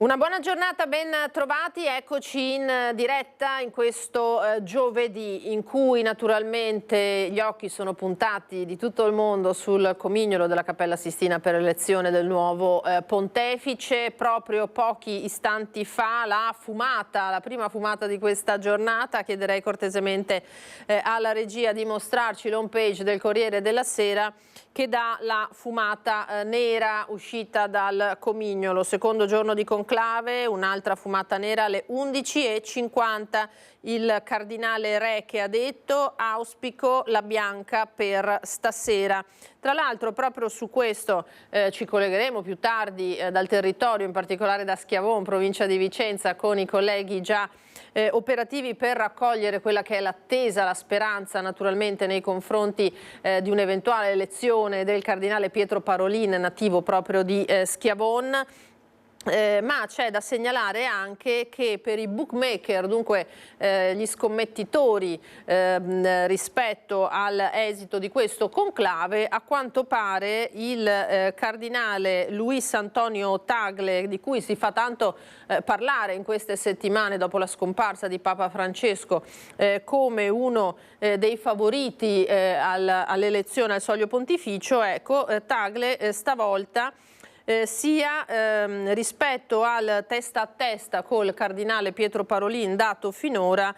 Una buona giornata, ben trovati, eccoci in diretta in questo giovedì in cui naturalmente gli occhi sono puntati di tutto il mondo sul comignolo della Cappella Sistina per l'elezione del nuovo pontefice. Proprio pochi istanti fa la prima fumata di questa giornata. Chiederei cortesemente alla regia di mostrarci l'home page del Corriere della Sera che dà la fumata nera uscita dal comignolo. Secondo giorno di conclave, un'altra fumata nera alle 11:50. Il cardinale Re che ha detto: auspico la bianca per stasera. Tra l'altro proprio su questo ci collegheremo più tardi dal territorio, in particolare da Schiavon, provincia di Vicenza, con i colleghi già operativi per raccogliere quella che è l'attesa, la speranza naturalmente nei confronti di un'eventuale elezione del cardinale Pietro Parolin, nativo proprio di Schiavon. Ma c'è da segnalare anche che per i bookmaker, dunque gli scommettitori rispetto all'esito di questo conclave, a quanto pare il cardinale Luis Antonio Tagle, di cui si fa tanto parlare in queste settimane dopo la scomparsa di Papa Francesco, come uno dei favoriti all'elezione al soglio pontificio, ecco, Tagle stavolta sia rispetto al testa a testa col cardinale Pietro Parolin dato finora,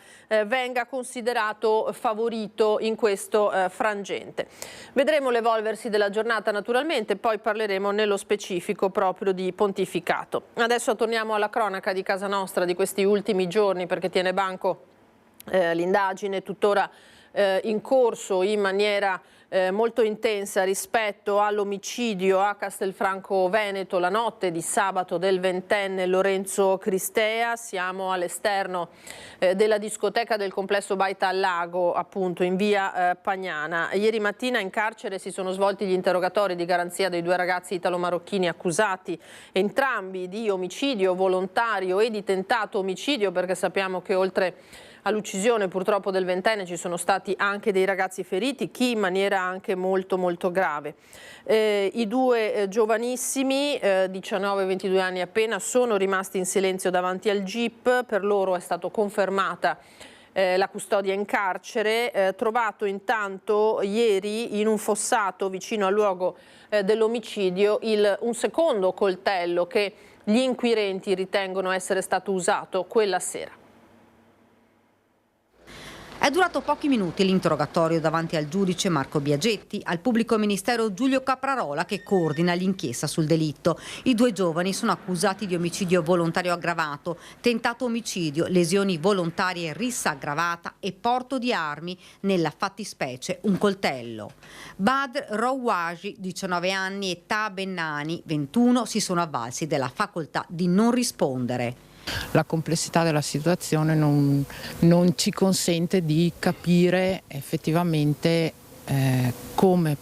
venga considerato favorito in questo frangente. Vedremo l'evolversi della giornata naturalmente, poi parleremo nello specifico proprio di pontificato. Adesso torniamo alla cronaca di casa nostra di questi ultimi giorni, perché tiene banco l'indagine tuttora in corso in maniera molto intensa rispetto all'omicidio a Castelfranco Veneto la notte di sabato del ventenne Lorenzo Cristea. Siamo all'esterno della discoteca del complesso Baita al Lago, appunto in via Pagnana. Ieri mattina in carcere si sono svolti gli interrogatori di garanzia dei due ragazzi italo-marocchini accusati entrambi di omicidio volontario e di tentato omicidio, perché sappiamo che oltre all'uccisione purtroppo del ventenne ci sono stati anche dei ragazzi feriti, chi in maniera anche molto grave. I due giovanissimi, 19 e 22 anni appena, sono rimasti in silenzio davanti al GIP. Per loro è stata confermata la custodia in carcere. Trovato intanto ieri in un fossato vicino al luogo dell'omicidio un secondo coltello che gli inquirenti ritengono essere stato usato quella sera. È durato pochi minuti l'interrogatorio davanti al giudice Marco Biagetti, al pubblico ministero Giulio Caprarola che coordina l'inchiesta sul delitto. I due giovani sono accusati di omicidio volontario aggravato, tentato omicidio, lesioni volontarie rissa aggravata e porto di armi, nella fattispecie un coltello. Badr Rouaji, 19 anni, e Ta Bennani, 21, si sono avvalsi della facoltà di non rispondere. La complessità della situazione non ci consente di capire effettivamente come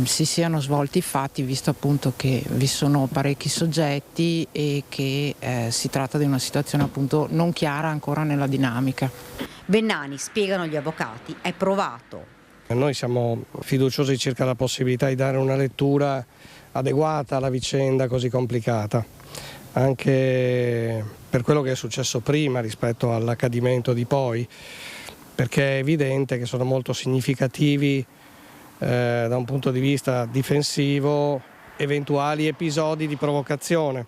si siano svolti i fatti, visto appunto che vi sono parecchi soggetti e che si tratta di una situazione appunto non chiara ancora nella dinamica. Bennani, spiegano gli avvocati, è provato. Noi siamo fiduciosi circa la possibilità di dare una lettura adeguata alla vicenda così complicata, anche per quello che è successo prima rispetto all'accadimento di poi, perché è evidente che sono molto significativi da un punto di vista difensivo eventuali episodi di provocazione.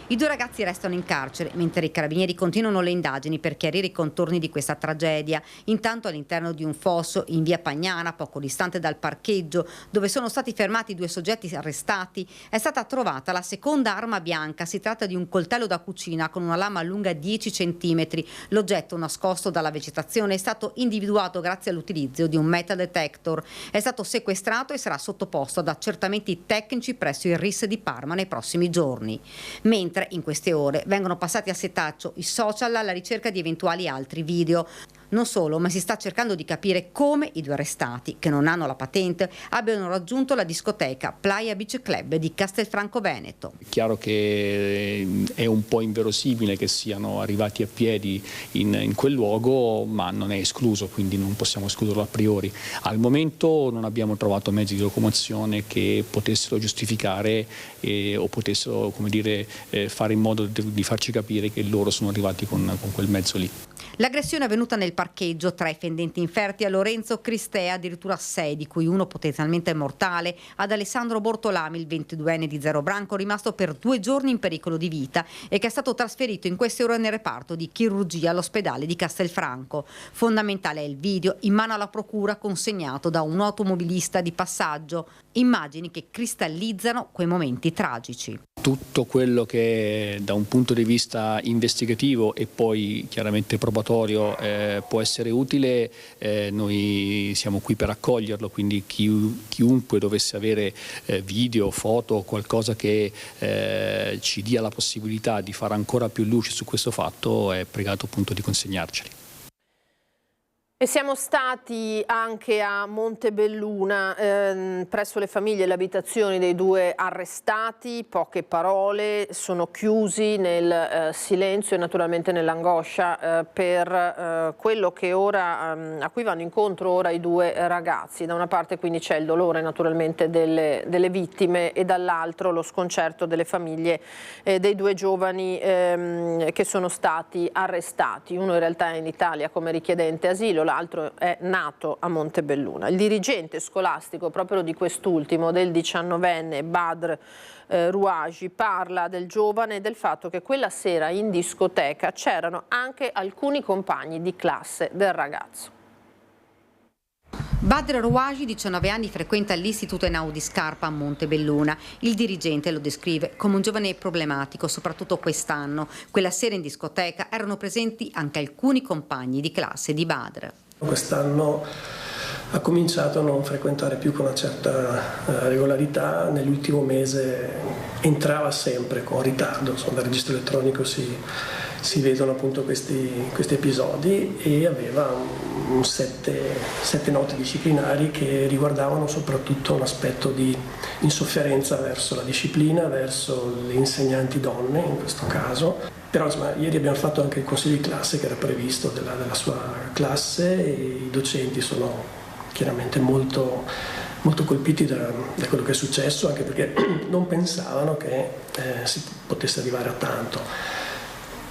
I due ragazzi restano in carcere, mentre i carabinieri continuano le indagini per chiarire i contorni di questa tragedia. Intanto all'interno di un fosso in via Pagnana, poco distante dal parcheggio, dove sono stati fermati due soggetti arrestati, è stata trovata la seconda arma bianca. Si tratta di un coltello da cucina con una lama lunga 10 cm. L'oggetto, nascosto dalla vegetazione, è stato individuato grazie all'utilizzo di un metal detector. È stato sequestrato e sarà sottoposto ad accertamenti tecnici presso il RIS di Parma nei prossimi giorni. Mentre in queste ore vengono passati a setaccio i social alla ricerca di eventuali altri video. Non solo, ma si sta cercando di capire come i 2 arrestati, che non hanno la patente, abbiano raggiunto la discoteca Playa Beach Club di Castelfranco Veneto. È chiaro che è un po' inverosimile che siano arrivati a piedi in quel luogo, ma non è escluso, quindi non possiamo escluderlo a priori. Al momento non abbiamo trovato mezzi di locomozione che potessero giustificare o potessero, come dire, fare in modo di farci capire che loro sono arrivati con quel mezzo lì. L'aggressione è avvenuta nel parcheggio, 3 fendenti inferti a Lorenzo Cristea, addirittura 6, di cui uno potenzialmente mortale, ad Alessandro Bortolami, il 22enne di Zero Branco, rimasto per 2 giorni in pericolo di vita e che è stato trasferito in queste ore nel reparto di chirurgia all'ospedale di Castelfranco. Fondamentale è il video in mano alla procura consegnato da un automobilista di passaggio. Immagini che cristallizzano quei momenti tragici. Tutto quello che da un punto di vista investigativo e poi chiaramente probatorio può essere utile, noi siamo qui per accoglierlo, quindi chiunque dovesse avere video, foto, qualcosa che ci dia la possibilità di fare ancora più luce su questo fatto è pregato appunto di consegnarceli. E siamo stati anche a Montebelluna, presso le famiglie e le abitazioni dei 2 arrestati, poche parole, sono chiusi nel silenzio e naturalmente nell'angoscia per quello che ora, a cui vanno incontro ora i 2 ragazzi. Da una parte quindi c'è il dolore naturalmente delle vittime e dall'altro lo sconcerto delle famiglie dei 2 giovani che sono stati arrestati. Uno in realtà è in Italia come richiedente asilo, l'altro è nato a Montebelluna. Il dirigente scolastico proprio di quest'ultimo, del 19enne Badr Rouaji, parla del giovane e del fatto che quella sera in discoteca c'erano anche alcuni compagni di classe del ragazzo. Badr Rouaji, 19 anni, frequenta l'Istituto Einaudi di Scarpa a Montebelluna. Il dirigente lo descrive come un giovane problematico, soprattutto quest'anno. Quella sera in discoteca erano presenti anche alcuni compagni di classe di Badr. Quest'anno ha cominciato a non frequentare più con una certa regolarità, nell'ultimo mese entrava sempre con ritardo, insomma, dal registro elettronico si vedono appunto questi episodi e aveva 7 note disciplinari che riguardavano soprattutto un aspetto di insofferenza verso la disciplina, verso le insegnanti donne in questo caso. Però insomma, ieri abbiamo fatto anche il consiglio di classe che era previsto della sua classe e i docenti sono chiaramente molto colpiti da quello che è successo, anche perché non pensavano che si potesse arrivare a tanto.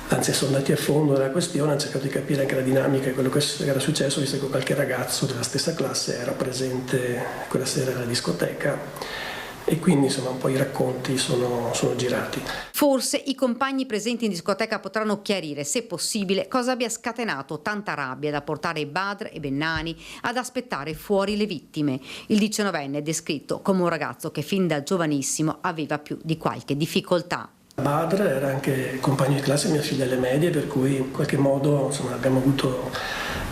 Anzi, sono andati a fondo della questione, hanno cercato di capire anche la dinamica di quello che era successo, visto che qualche ragazzo della stessa classe era presente quella sera alla discoteca. E quindi insomma un po' i racconti sono girati. Forse i compagni presenti in discoteca potranno chiarire, se possibile, cosa abbia scatenato tanta rabbia da portare Badr e Bennani ad aspettare fuori le vittime. Il 19enne è descritto come un ragazzo che fin da giovanissimo aveva più di qualche difficoltà. Badr era anche compagno di classe mia figlia alle medie, per cui in qualche modo insomma, abbiamo avuto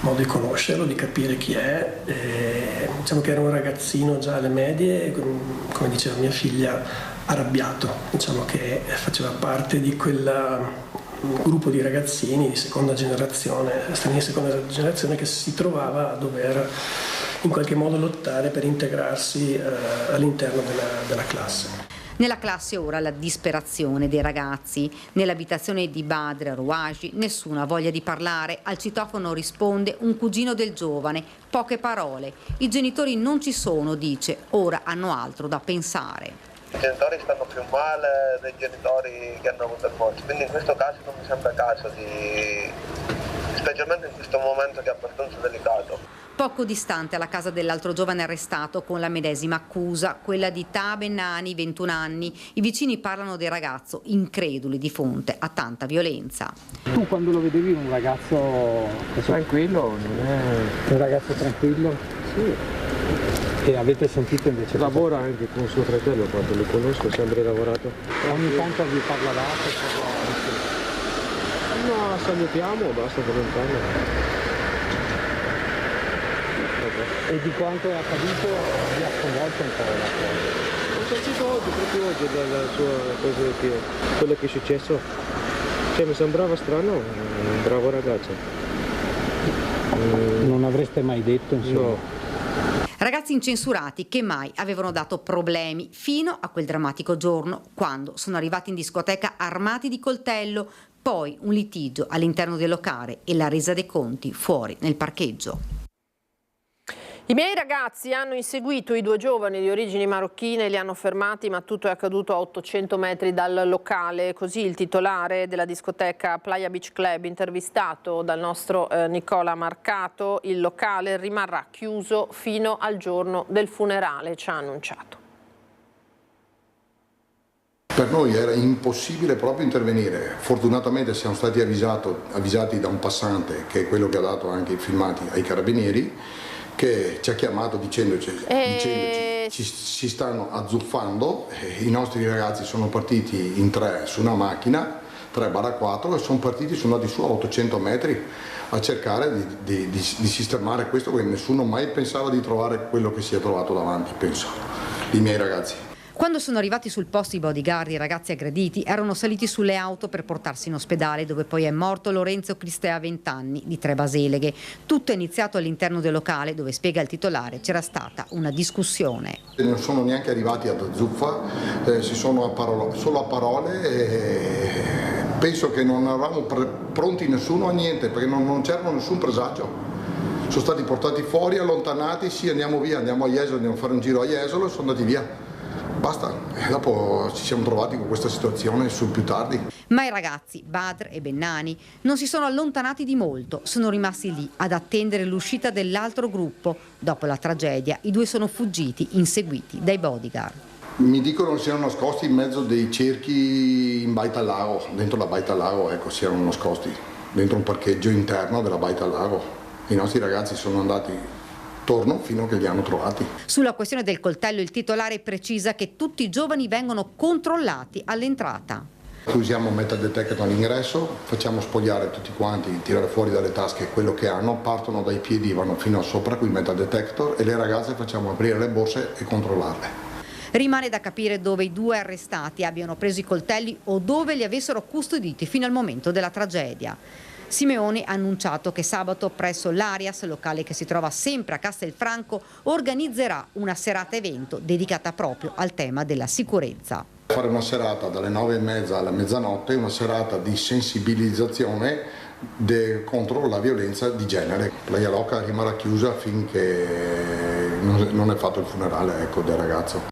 modo di conoscerlo, di capire chi è. Diciamo che era un ragazzino già alle medie, come diceva mia figlia, arrabbiato, diciamo che faceva parte di quel gruppo di ragazzini di seconda generazione, stranieri di seconda generazione, che si trovava a dover in qualche modo lottare per integrarsi all'interno della classe. Nella classe ora la disperazione dei ragazzi. Nell'abitazione di Badr Rouaji nessuna voglia di parlare. Al citofono risponde un cugino del giovane. Poche parole. I genitori non ci sono, dice. Ora hanno altro da pensare. I genitori stanno più male dei genitori che hanno avuto il morto. Quindi in questo caso non mi sembra caso specialmente in questo momento che è abbastanza delicato. Poco distante alla casa dell'altro giovane arrestato con la medesima accusa, quella di Taha Bennani, 21 anni. I vicini parlano del ragazzo, increduli di fronte a tanta violenza. Tu quando lo vedevi un ragazzo tranquillo, non è un ragazzo tranquillo? Sì. E avete sentito invece? Lavora anche con suo fratello, quando lo conosco, sempre lavorato. Ogni tanto vi parlavate? No, salutiamo, basta che lontano. E di quanto è accaduto vi ha sconvolto un po' la cosa? Ho sentito oggi, proprio oggi, dalla sua cosa, quello che è successo. Cioè, mi sembrava strano, un bravo ragazzo. Non avreste mai detto, insomma? No. Ragazzi incensurati che mai avevano dato problemi fino a quel drammatico giorno quando sono arrivati in discoteca armati di coltello, poi un litigio all'interno del locale e la resa dei conti fuori nel parcheggio. I miei ragazzi hanno inseguito i due giovani di origini marocchine e li hanno fermati, ma tutto è accaduto a 800 metri dal locale. Così il titolare della discoteca Playa Beach Club, intervistato dal nostro Nicola Marcato. Il locale rimarrà chiuso fino al giorno del funerale, ci ha annunciato. Per noi era impossibile proprio intervenire. Fortunatamente siamo stati avvisati da un passante, che è quello che ha dato anche i filmati ai carabinieri, che ci ha chiamato dicendoci si stanno azzuffando. I nostri ragazzi sono partiti in 3 su una macchina, 3/4, e sono partiti, sono andati su a 800 metri a cercare di sistemare questo, perché nessuno mai pensava di trovare quello che si è trovato davanti, penso, i miei ragazzi. Quando sono arrivati sul posto i bodyguard, i ragazzi aggrediti erano saliti sulle auto per portarsi in ospedale, dove poi è morto Lorenzo Cristea, 20 anni, di Trebaseleghe. Tutto è iniziato all'interno del locale dove, spiega il titolare, c'era stata una discussione. Non sono neanche arrivati ad zuffa, si sono solo a parole, e penso che non eravamo pronti nessuno a niente, perché non c'era nessun presagio. Sono stati portati fuori, allontanati, sì, andiamo via, andiamo a Jesolo, andiamo a fare un giro a Jesolo, e sono andati via. Basta, e dopo ci siamo trovati con questa situazione più tardi. Ma i ragazzi, Badr e Bennani, non si sono allontanati di molto, sono rimasti lì ad attendere l'uscita dell'altro gruppo. Dopo la tragedia, i due sono fuggiti, inseguiti dai bodyguard. Mi dicono che siano nascosti in mezzo dei cerchi in Baita al Lago, dentro la Baita al Lago, ecco, si erano nascosti dentro un parcheggio interno della Baita al Lago. I nostri ragazzi sono andati torno fino a che li hanno trovati. Sulla questione del coltello il titolare precisa che tutti i giovani vengono controllati all'entrata. Usiamo un metal detector all'ingresso, facciamo spogliare tutti quanti, tirare fuori dalle tasche quello che hanno, partono dai piedi, vanno fino a sopra con il metal detector, e le ragazze facciamo aprire le borse e controllarle. Rimane da capire dove i due arrestati abbiano preso i coltelli o dove li avessero custoditi fino al momento della tragedia. Simeoni ha annunciato che sabato presso l'Arias, locale che si trova sempre a Castelfranco, organizzerà una serata evento dedicata proprio al tema della sicurezza. Fare una serata dalle 9:30 alla mezzanotte, una serata di sensibilizzazione contro la violenza di genere. Playa Loca rimarrà chiusa finché non è fatto il funerale, ecco, del ragazzo.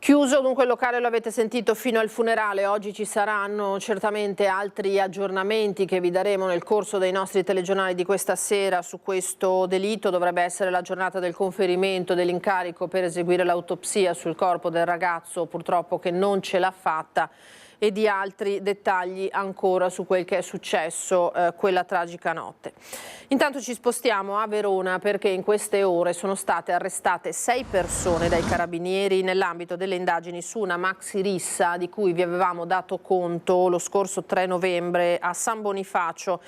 Chiuso dunque il locale, lo avete sentito, fino al funerale. Oggi ci saranno certamente altri aggiornamenti che vi daremo nel corso dei nostri telegiornali di questa sera su questo delitto. Dovrebbe essere la giornata del conferimento dell'incarico per eseguire l'autopsia sul corpo del ragazzo, purtroppo, che non ce l'ha fatta, e di altri dettagli ancora su quel che è successo quella tragica notte. Intanto ci spostiamo a Verona, perché in queste ore sono state arrestate 6 persone dai carabinieri nell'ambito delle indagini su una maxi rissa di cui vi avevamo dato conto lo scorso 3 novembre a San Bonifacio,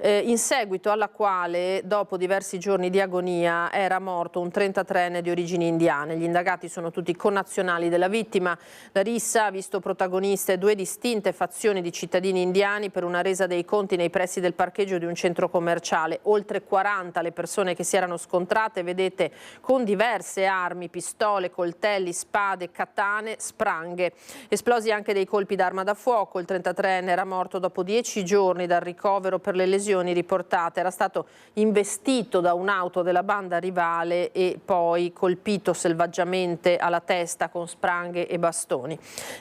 in seguito alla quale, dopo diversi giorni di agonia, era morto un 33enne di origini indiane. Gli indagati sono tutti connazionali della vittima. La rissa ha visto protagoniste 2 distinte fazioni di cittadini indiani per una resa dei conti nei pressi del parcheggio di un centro commerciale. Oltre 40 le persone che si erano scontrate, vedete, con diverse armi, pistole, coltelli, spade, katane, spranghe. Esplosi anche dei colpi d'arma da fuoco. Il 33enne era morto dopo 10 giorni dal ricovero per le lesioni riportate. Era stato investito da un'auto della banda rivale e poi colpito selvaggiamente alla testa con spranghe e bastoni.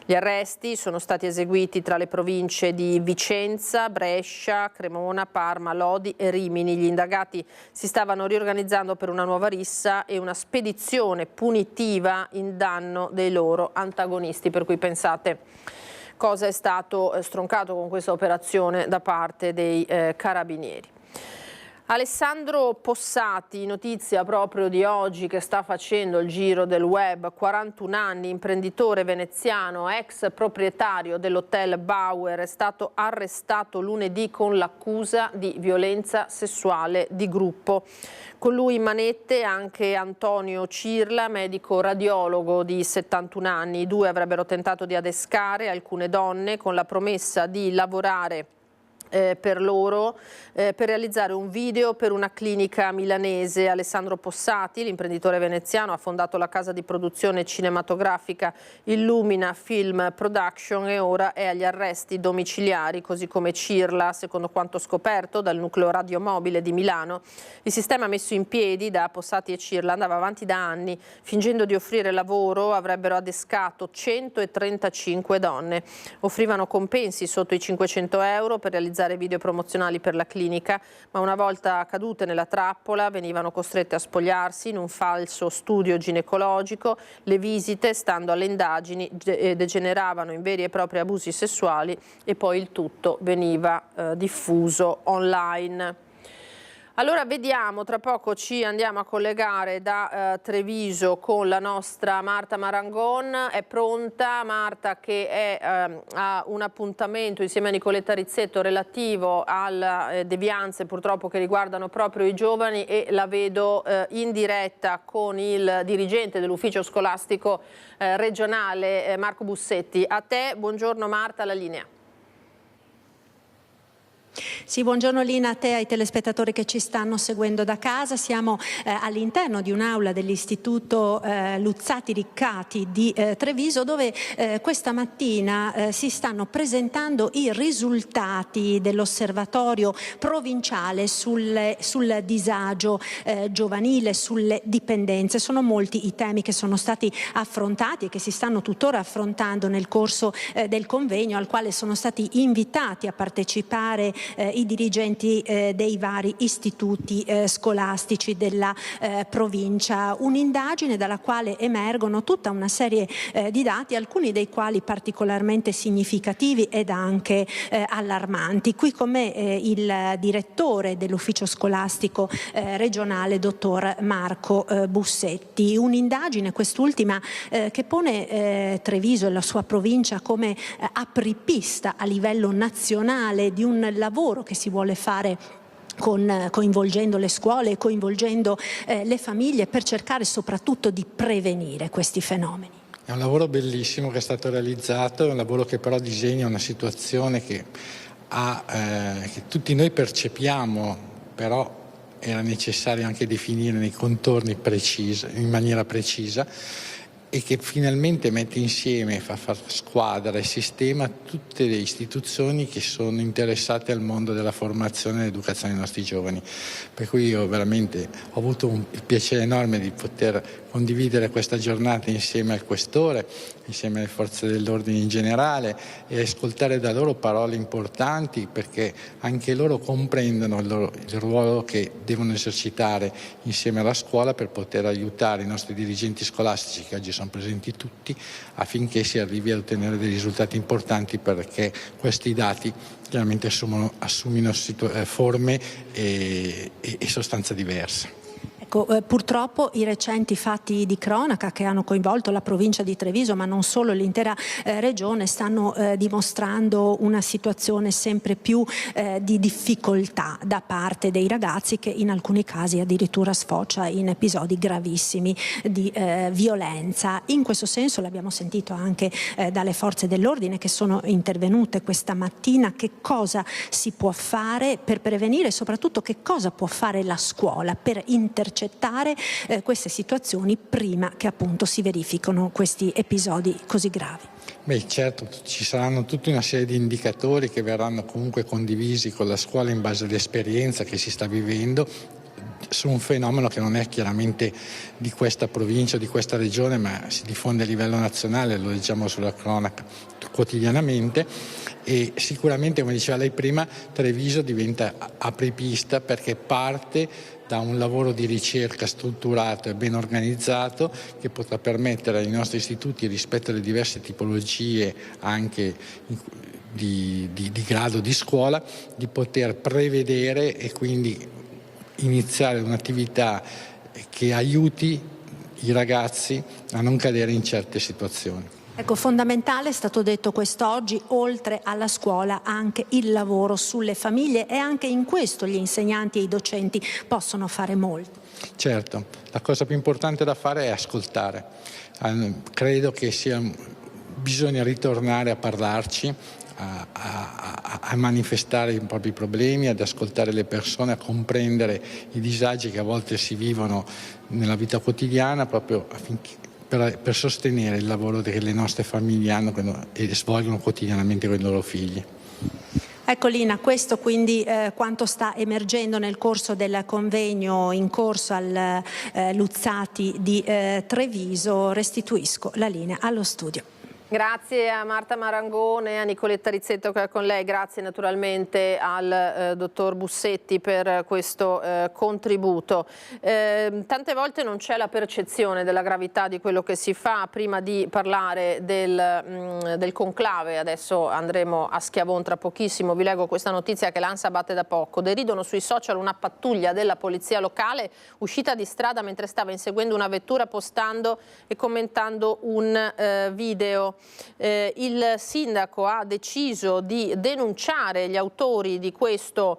Gli arresti sono stati eseguiti tra le province di Vicenza, Brescia, Cremona, Parma, Lodi e Rimini. Gli indagati si stavano riorganizzando per una nuova rissa e una spedizione punitiva in danno dei loro antagonisti, per cui pensate cosa è stato stroncato con questa operazione da parte dei carabinieri. Alessandro Possati, notizia proprio di oggi che sta facendo il giro del web, 41 anni, imprenditore veneziano, ex proprietario dell'hotel Bauer, è stato arrestato lunedì con l'accusa di violenza sessuale di gruppo. Con lui in manette anche Antonio Cirla, medico radiologo di 71 anni. I due avrebbero tentato di adescare alcune donne con la promessa di lavorare per loro per realizzare un video per una clinica milanese. Alessandro Possati, l'imprenditore veneziano, ha fondato la casa di produzione cinematografica Illumina Film Production e ora è agli arresti domiciliari, così come Cirla, secondo quanto scoperto dal nucleo radiomobile di Milano. Il sistema messo in piedi da Possati e Cirla andava avanti da anni. Fingendo di offrire lavoro avrebbero adescato 135 donne. Offrivano compensi sotto i 500 euro per realizzare video promozionali per la clinica, ma una volta cadute nella trappola venivano costrette a spogliarsi in un falso studio ginecologico. Le visite, stando alle indagini, degeneravano in veri e propri abusi sessuali e poi il tutto veniva diffuso online. Allora vediamo, tra poco ci andiamo a collegare da Treviso con la nostra Marta Marangon. È pronta Marta, che ha un appuntamento insieme a Nicoletta Rizzetto relativo alle devianze purtroppo che riguardano proprio i giovani, e la vedo in diretta con il dirigente dell'ufficio scolastico regionale Marco Bussetti. A te, buongiorno Marta, la linea. Sì, buongiorno Lina, a te e ai telespettatori che ci stanno seguendo da casa. Siamo all'interno di un'aula dell'Istituto Luzzati Riccati di Treviso, dove questa mattina si stanno presentando i risultati dell'osservatorio provinciale sul disagio giovanile, sulle dipendenze. Sono molti i temi che sono stati affrontati e che si stanno tuttora affrontando nel corso del convegno, al quale sono stati invitati a partecipare i dirigenti dei vari istituti scolastici della provincia. Un'indagine dalla quale emergono tutta una serie di dati, alcuni dei quali particolarmente significativi ed anche allarmanti. Qui con me il direttore dell'ufficio scolastico regionale, dottor Marco Bussetti. Un'indagine, quest'ultima, che pone Treviso e la sua provincia come apripista a livello nazionale di un lavoro che si vuole fare coinvolgendo le scuole e coinvolgendo le famiglie per cercare soprattutto di prevenire questi fenomeni. È un lavoro bellissimo che è stato realizzato, è un lavoro che però disegna una situazione che tutti noi percepiamo, però era necessario anche definire nei contorni in maniera precisa, e che finalmente mette insieme, fa squadra e sistema tutte le istituzioni che sono interessate al mondo della formazione e dell'educazione dei nostri giovani. Per cui io veramente ho avuto il piacere enorme di poter condividere questa giornata insieme al questore, insieme alle forze dell'ordine in generale, e ascoltare da loro parole importanti, perché anche loro comprendono il ruolo che devono esercitare insieme alla scuola per poter aiutare i nostri dirigenti scolastici, che oggi sono presenti tutti, affinché si arrivi a ottenere dei risultati importanti, perché questi dati chiaramente assumino forme e sostanza diverse. Purtroppo i recenti fatti di cronaca che hanno coinvolto la provincia di Treviso, ma non solo, l'intera regione, stanno dimostrando una situazione sempre più di difficoltà da parte dei ragazzi, che in alcuni casi addirittura sfocia in episodi gravissimi di violenza. In questo senso, l'abbiamo sentito anche dalle forze dell'ordine che sono intervenute questa mattina, che cosa si può fare per prevenire e soprattutto che cosa può fare la scuola per intercettare queste situazioni prima che appunto si verificano questi episodi così gravi. Beh, certo, ci saranno tutta una serie di indicatori che verranno comunque condivisi con la scuola in base all'esperienza che si sta vivendo su un fenomeno che non è chiaramente di questa provincia o di questa regione, ma si diffonde a livello nazionale, lo leggiamo sulla cronaca quotidianamente. E sicuramente, come diceva lei prima, Treviso diventa apripista perché parte da un lavoro di ricerca strutturato e ben organizzato, che potrà permettere ai nostri istituti, rispetto alle diverse tipologie anche di grado di scuola, di poter prevedere e quindi iniziare un'attività che aiuti i ragazzi a non cadere in certe situazioni. Ecco, fondamentale, è stato detto quest'oggi, oltre alla scuola anche il lavoro sulle famiglie, e anche in questo gli insegnanti e i docenti possono fare molto. Certo, la cosa più importante da fare è ascoltare. Credo che bisogna ritornare a parlarci, a a manifestare i propri problemi, ad ascoltare le persone, a comprendere i disagi che a volte si vivono nella vita quotidiana, proprio per sostenere il lavoro che le nostre famiglie hanno e svolgono quotidianamente con i loro figli. Ecco Lina, questo quindi quanto sta emergendo nel corso del convegno in corso al Luzzati di Treviso. Restituisco la linea allo studio. Grazie a Marta Marangone, a Nicoletta Rizzetto che è con lei, grazie naturalmente al dottor Bussetti per questo contributo. Tante volte non c'è la percezione della gravità di quello che si fa. Prima di parlare del conclave, adesso andremo a Schiavon tra pochissimo, vi leggo questa notizia che l'ANSA batte da poco. Deridono sui social una pattuglia della polizia locale uscita di strada mentre stava inseguendo una vettura postando e commentando un video. Il sindaco ha deciso di denunciare gli autori di questa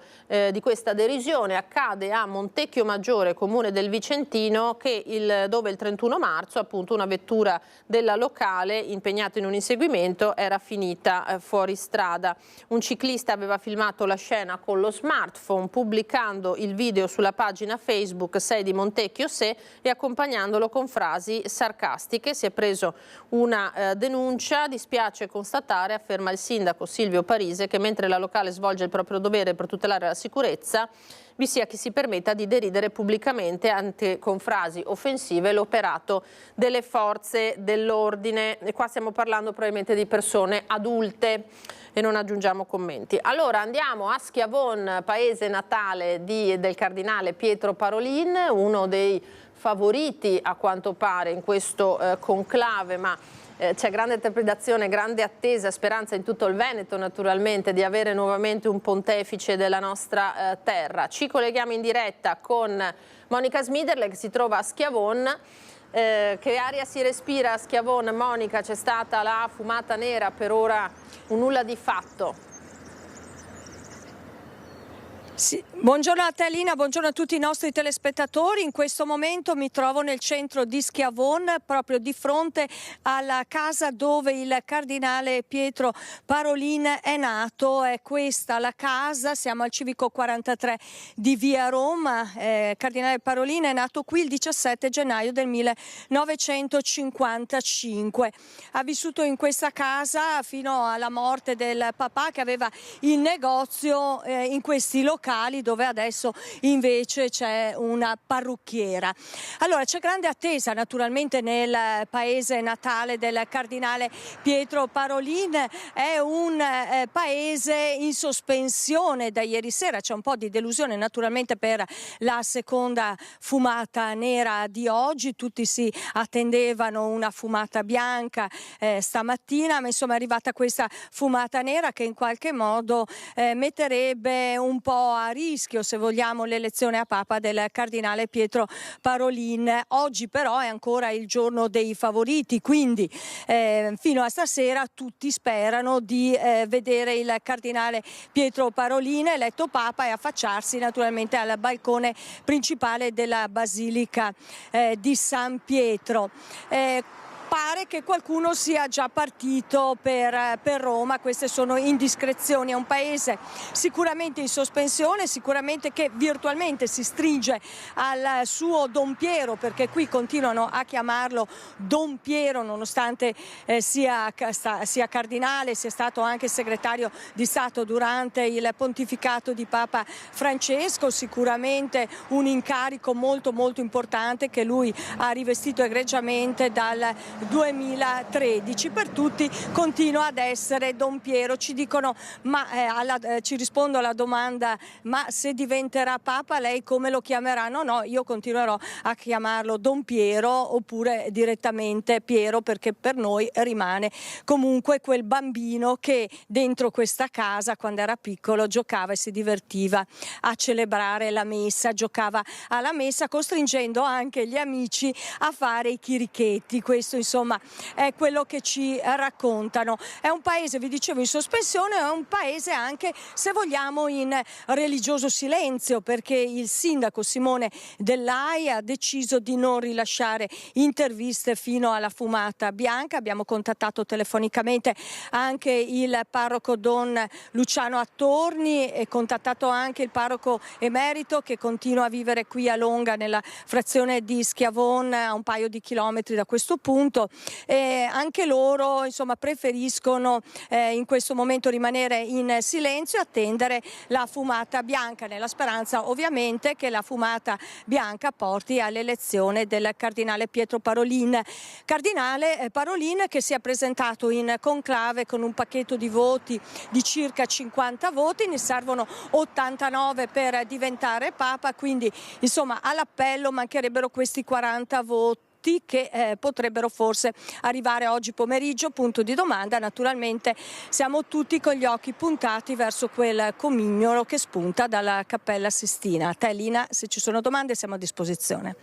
derisione. Accade a Montecchio Maggiore, comune del Vicentino, dove il 31 marzo appunto una vettura della locale impegnata in un inseguimento era finita fuori strada. Un ciclista aveva filmato la scena con lo smartphone, pubblicando il video sulla pagina Facebook Sei di Montecchio Se e accompagnandolo con frasi sarcastiche. Si è preso una denuncia. Dispiace constatare, afferma il sindaco Silvio Parise, che mentre la locale svolge il proprio dovere per tutelare la sicurezza, vi sia chi si permetta di deridere pubblicamente anche con frasi offensive l'operato delle forze dell'ordine. E qua stiamo parlando probabilmente di persone adulte e non aggiungiamo commenti. Allora andiamo a Schiavon, paese natale del cardinale Pietro Parolin, uno dei favoriti a quanto pare in questo conclave, ma c'è grande interpretazione, grande attesa, speranza in tutto il Veneto naturalmente di avere nuovamente un pontefice della nostra terra. Ci colleghiamo in diretta con Monica Smiderle che si trova a Schiavon. Che aria si respira a Schiavon, Monica? C'è stata la fumata nera, per ora un nulla di fatto. Sì. Buongiorno a te Alina, buongiorno a tutti i nostri telespettatori. In questo momento mi trovo nel centro di Schiavon, proprio di fronte alla casa dove il cardinale Pietro Parolin è nato. È questa la casa, siamo al civico 43 di via Roma. Cardinale Parolin è nato qui il 17 gennaio del 1955. Ha vissuto in questa casa fino alla morte del papà, che aveva il negozio in questi locali, dove adesso invece c'è una parrucchiera. Allora c'è grande attesa naturalmente nel paese natale del cardinale Pietro Parolin. È un paese in sospensione da ieri sera, c'è un po' di delusione naturalmente per la seconda fumata nera di oggi. Tutti si attendevano una fumata bianca stamattina, ma insomma è arrivata questa fumata nera che in qualche modo metterebbe un po' a rischio, se vogliamo, l'elezione a Papa del cardinale Pietro Parolin. Oggi però è ancora il giorno dei favoriti, quindi fino a stasera tutti sperano di vedere il cardinale Pietro Parolin eletto Papa e affacciarsi naturalmente al balcone principale della Basilica di San Pietro. Pare che qualcuno sia già partito per Roma, queste sono indiscrezioni. È un paese sicuramente in sospensione, sicuramente che virtualmente si stringe al suo Don Piero, perché qui continuano a chiamarlo Don Piero nonostante sia cardinale, sia stato anche segretario di Stato durante il pontificato di Papa Francesco. Sicuramente un incarico molto molto importante che lui ha rivestito egregiamente dal 2013. Per tutti continua ad essere Don Piero. Ci dicono, ci rispondo alla domanda: ma se diventerà Papa lei come lo chiamerà? No, io continuerò a chiamarlo Don Piero oppure direttamente Piero, perché per noi rimane comunque quel bambino che dentro questa casa quando era piccolo giocava e si divertiva a celebrare la messa, giocava alla messa costringendo anche gli amici a fare i chirichetti. Questo insomma insomma è quello che ci raccontano. È un paese, vi dicevo, in sospensione, è un paese anche, se vogliamo, in religioso silenzio, perché il sindaco Simone Dell'Ai ha deciso di non rilasciare interviste fino alla fumata bianca. Abbiamo contattato telefonicamente anche il parroco Don Luciano Attorni e contattato anche il parroco emerito che continua a vivere qui a Longa, nella frazione di Schiavon, a un paio di chilometri da questo punto. E anche loro, insomma, preferiscono in questo momento rimanere in silenzio e attendere la fumata bianca, nella speranza ovviamente che la fumata bianca porti all'elezione del cardinale Pietro Parolin. Cardinale Parolin che si è presentato in conclave con un pacchetto di voti di circa 50 voti, ne servono 89 per diventare Papa, quindi insomma all'appello mancherebbero questi 40 voti che potrebbero forse arrivare oggi pomeriggio, punto di domanda. Naturalmente siamo tutti con gli occhi puntati verso quel comignolo che spunta dalla Cappella Sistina. A te Lina, se ci sono domande siamo a disposizione.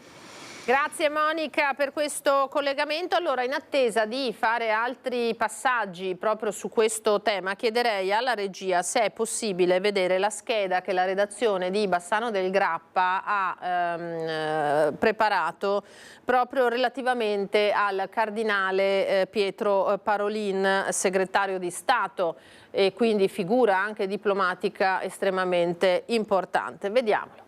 Grazie Monica per questo collegamento. Allora, in attesa di fare altri passaggi proprio su questo tema, chiederei alla regia se è possibile vedere la scheda che la redazione di Bassano del Grappa ha preparato proprio relativamente al cardinale Pietro Parolin, segretario di Stato e quindi figura anche diplomatica estremamente importante. Vediamolo.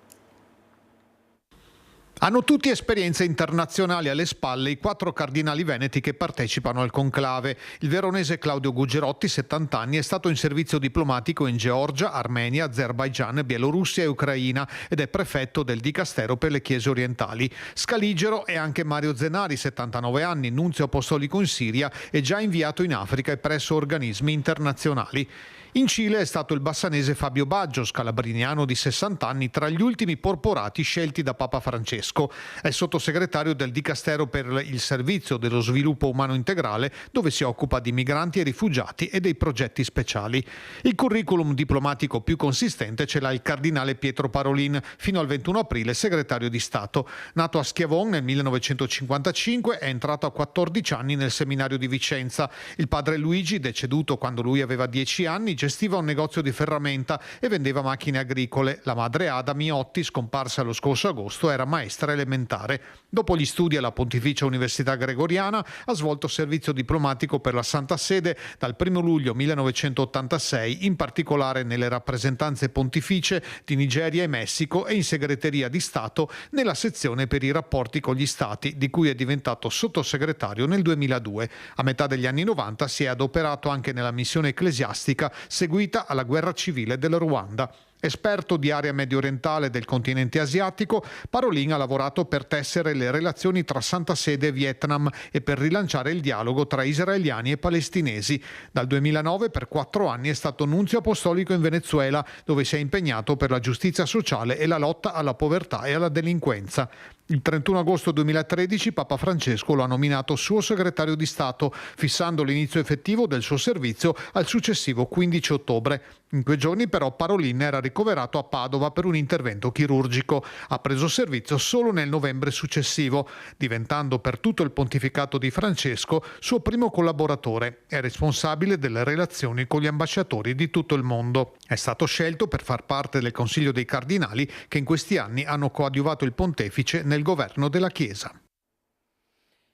Hanno tutti esperienze internazionali alle spalle i 4 cardinali veneti che partecipano al conclave. Il veronese Claudio Gugerotti, 70 anni, è stato in servizio diplomatico in Georgia, Armenia, Azerbaigian, Bielorussia e Ucraina ed è prefetto del Dicastero per le Chiese orientali. Scaligero è anche Mario Zenari, 79 anni, nunzio apostolico in Siria e già inviato in Africa e presso organismi internazionali. In Cile è stato il bassanese Fabio Baggio, scalabriniano di 60 anni, tra gli ultimi porporati scelti da Papa Francesco. È sottosegretario del Dicastero per il Servizio dello Sviluppo Umano Integrale, dove si occupa di migranti e rifugiati e dei progetti speciali. Il curriculum diplomatico più consistente ce l'ha il cardinale Pietro Parolin, fino al 21 aprile segretario di Stato. Nato a Schiavon nel 1955, è entrato a 14 anni nel seminario di Vicenza. Il padre Luigi, deceduto quando lui aveva 10 anni, gestiva un negozio di ferramenta e vendeva macchine agricole. La madre Ada Miotti, scomparsa lo scorso agosto, era maestra elementare. Dopo gli studi alla Pontificia Università Gregoriana ha svolto servizio diplomatico per la Santa Sede dal 1 luglio 1986, in particolare nelle rappresentanze pontificie di Nigeria e Messico e in segreteria di Stato nella sezione per i rapporti con gli Stati, di cui è diventato sottosegretario nel 2002. A metà degli anni 90 si è adoperato anche nella missione ecclesiastica seguita alla guerra civile del Ruanda. Esperto di area mediorientale del continente asiatico, Parolin ha lavorato per tessere le relazioni tra Santa Sede e Vietnam e per rilanciare il dialogo tra israeliani e palestinesi. Dal 2009 per 4 anni è stato nunzio apostolico in Venezuela, dove si è impegnato per la giustizia sociale e la lotta alla povertà e alla delinquenza. Il 31 agosto 2013 Papa Francesco lo ha nominato suo segretario di Stato, fissando l'inizio effettivo del suo servizio al successivo 15 ottobre. In quei giorni però Parolin era ricoverato a Padova per un intervento chirurgico. Ha preso servizio solo nel novembre successivo, diventando per tutto il pontificato di Francesco suo primo collaboratore. È responsabile delle relazioni con gli ambasciatori di tutto il mondo. È stato scelto per far parte del Consiglio dei Cardinali che in questi anni hanno coadiuvato il pontefice nel governo della Chiesa.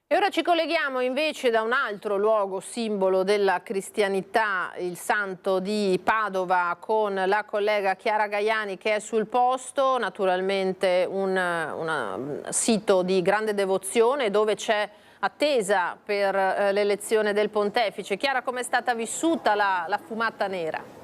E ora ci colleghiamo invece da un altro luogo simbolo della cristianità, il Santo di Padova, con la collega Chiara Gaiani che è sul posto, naturalmente un sito di grande devozione dove c'è attesa per l'elezione del pontefice. Chiara, com'è stata vissuta la fumata nera?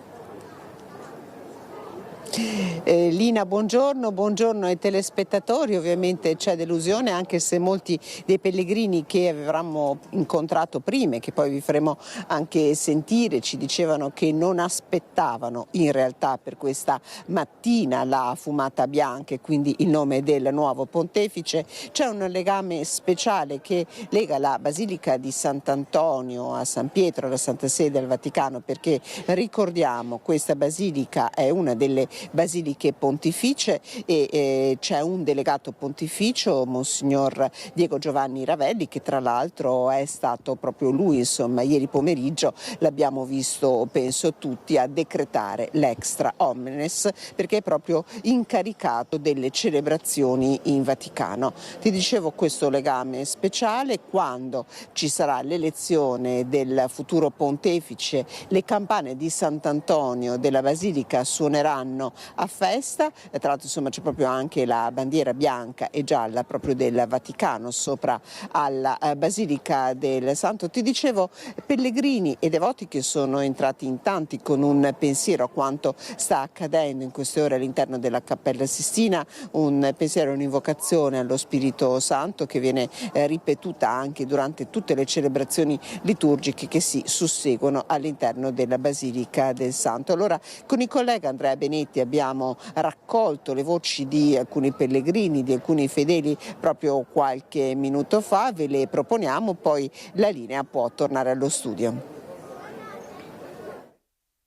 Lina, buongiorno ai telespettatori. Ovviamente c'è delusione, anche se molti dei pellegrini che avevamo incontrato prima e che poi vi faremo anche sentire ci dicevano che non aspettavano in realtà per questa mattina la fumata bianca e quindi il nome del nuovo pontefice. C'è un legame speciale che lega la Basilica di Sant'Antonio a San Pietro, alla Santa Sede al Vaticano, perché ricordiamo questa basilica è una delle basiliche pontificie e c'è un delegato pontificio, Monsignor Diego Giovanni Ravelli, che tra l'altro è stato proprio lui, insomma, ieri pomeriggio l'abbiamo visto, penso tutti, a decretare l'extra omnes, perché è proprio incaricato delle celebrazioni in Vaticano. Ti dicevo, questo legame speciale quando ci sarà l'elezione del futuro pontefice, le campane di Sant'Antonio della Basilica suoneranno a festa, tra l'altro insomma c'è proprio anche la bandiera bianca e gialla proprio del Vaticano sopra alla Basilica del Santo. Ti dicevo, pellegrini e devoti che sono entrati in tanti con un pensiero a quanto sta accadendo in queste ore all'interno della Cappella Sistina, un pensiero, un'invocazione allo Spirito Santo che viene ripetuta anche durante tutte le celebrazioni liturgiche che si susseguono all'interno della Basilica del Santo. Allora, con il collega Andrea Benetti abbiamo raccolto le voci di alcuni pellegrini, di alcuni fedeli proprio qualche minuto fa, ve le proponiamo, poi la linea può tornare allo studio.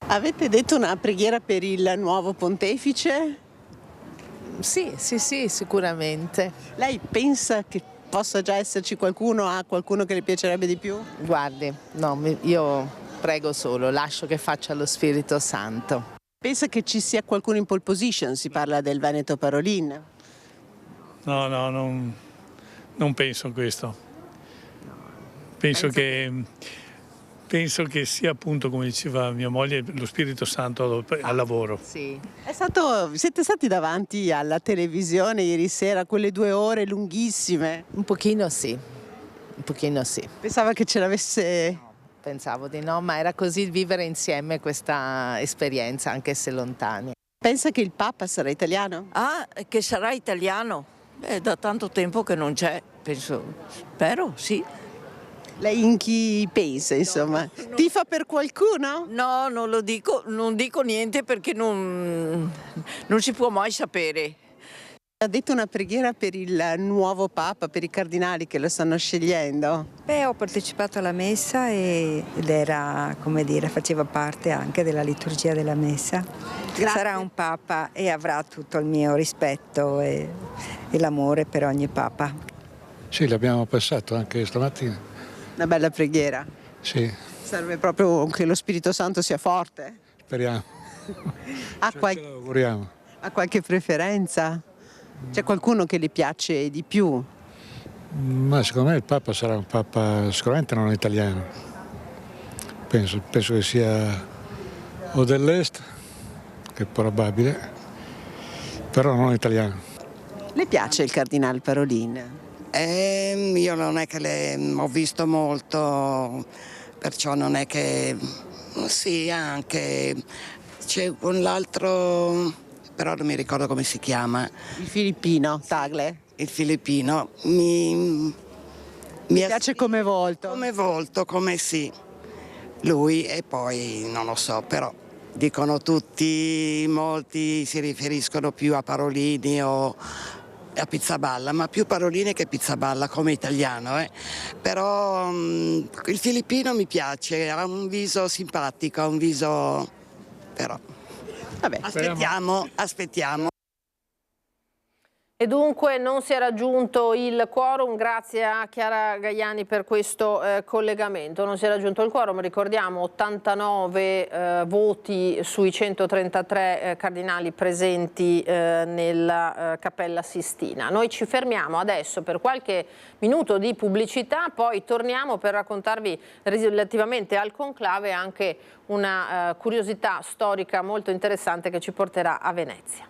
Avete detto una preghiera per il nuovo pontefice? Sì, sicuramente. Lei pensa che possa già esserci qualcuno, ha qualcuno che le piacerebbe di più? Guardi, no, io prego solo, lascio che faccia lo Spirito Santo. Pensa che ci sia qualcuno in pole position? Si parla del Veneto Parolin. No, non penso questo. Penso che sia, appunto, come diceva mia moglie, lo Spirito Santo al lavoro. Sì. Siete stati davanti alla televisione ieri sera, quelle 2 ore lunghissime? Un pochino sì. Pensava che ce l'avesse? No, pensavo di no, ma era così vivere insieme questa esperienza, anche se lontani. Pensa che il Papa sarà italiano? Ah, che sarà italiano? È da tanto tempo che non c'è, spero, sì. Lei in chi pensa, insomma? No. Tifa per qualcuno? No, non lo dico, non dico niente perché non si può mai sapere. Ha detto una preghiera per il nuovo Papa, per i cardinali che lo stanno scegliendo? Ho partecipato alla messa ed era, come dire, faceva parte anche della liturgia della messa. Grazie. Sarà un Papa e avrà tutto il mio rispetto e l'amore per ogni Papa. Sì, l'abbiamo passato anche stamattina. Una bella preghiera. Sì. Serve proprio che lo Spirito Santo sia forte. Speriamo. Ce lo auguriamo. Ha qualche preferenza? C'è qualcuno che le piace di più? Ma secondo me il Papa sarà un Papa sicuramente non italiano. Penso che sia o dell'Est, che è probabile, però non italiano. Le piace il Cardinale Parolin? Io non è che ho visto molto, perciò non è che... Sì, anche c'è un altro, però non mi ricordo come si chiama. Il filippino, Tagle? Il filippino. Mi piace come volto? Come volto, come sì. Lui e poi non lo so, però dicono tutti, molti si riferiscono più a Parolini o a Pizzaballa, ma più Parolini che Pizzaballa come italiano, però il filippino mi piace, ha un viso simpatico, ha un viso, però vabbè, aspettiamo. E dunque non si è raggiunto il quorum, grazie a Chiara Gaiani per questo collegamento. Non si è raggiunto il quorum, ricordiamo 89 voti sui 133 cardinali presenti nella Cappella Sistina. Noi ci fermiamo adesso per qualche minuto di pubblicità, poi torniamo per raccontarvi relativamente al conclave anche una curiosità storica molto interessante che ci porterà a Venezia.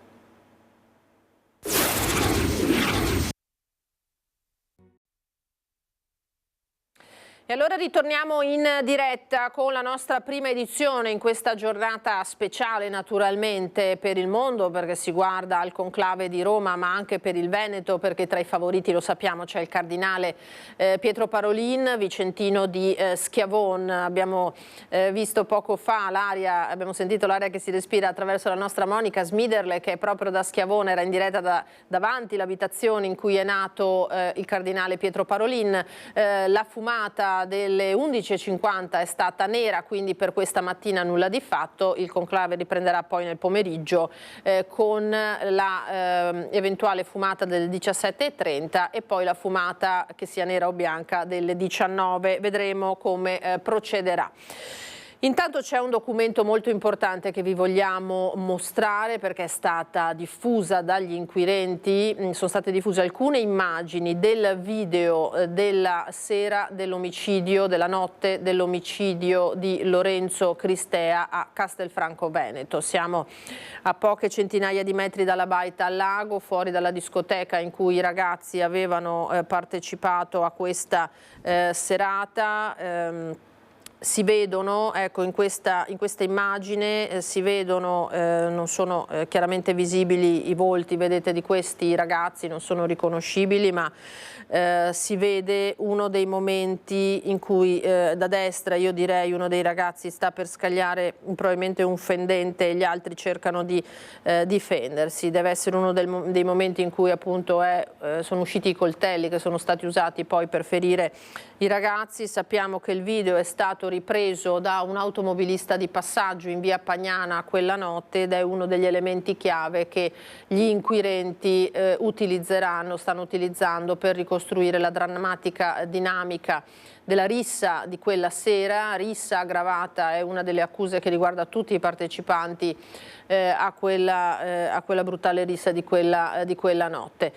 E allora ritorniamo in diretta con la nostra prima edizione in questa giornata speciale naturalmente per il mondo, perché si guarda al conclave di Roma, ma anche per il Veneto, perché tra i favoriti, lo sappiamo, c'è il cardinale Pietro Parolin, vicentino di Schiavon. Abbiamo visto poco fa l'aria, abbiamo sentito l'aria che si respira attraverso la nostra Monica Smiderle, che è proprio da Schiavone, era in diretta davanti l'abitazione in cui è nato il cardinale Pietro Parolin. La fumata serata delle 11:50 è stata nera, quindi per questa mattina nulla di fatto. Il conclave riprenderà poi nel pomeriggio con la eventuale fumata delle 17:30 e poi la fumata, che sia nera o bianca, delle 19. Vedremo come procederà. Intanto c'è un documento molto importante che vi vogliamo mostrare, perché è stata diffusa dagli inquirenti, sono state diffuse alcune immagini del video della sera dell'omicidio, della notte dell'omicidio di Lorenzo Cristea a Castelfranco Veneto. Siamo a poche centinaia di metri dalla baita al lago, fuori dalla discoteca in cui i ragazzi avevano partecipato a questa serata. Si vedono, ecco, in questa immagine si vedono, non sono chiaramente visibili i volti, vedete, di questi ragazzi, non sono riconoscibili, ma si vede uno dei momenti in cui da destra, io direi, uno dei ragazzi sta per scagliare probabilmente un fendente e gli altri cercano di difendersi. Deve essere uno dei momenti in cui appunto sono usciti i coltelli che sono stati usati poi per ferire i ragazzi. Sappiamo che il video è stato ripreso da un automobilista di passaggio in via Pagnana quella notte ed è uno degli elementi chiave che gli inquirenti stanno utilizzando per ricostruire la drammatica dinamica della rissa di quella sera, rissa aggravata, è una delle accuse che riguarda tutti i partecipanti a quella brutale rissa di quella notte.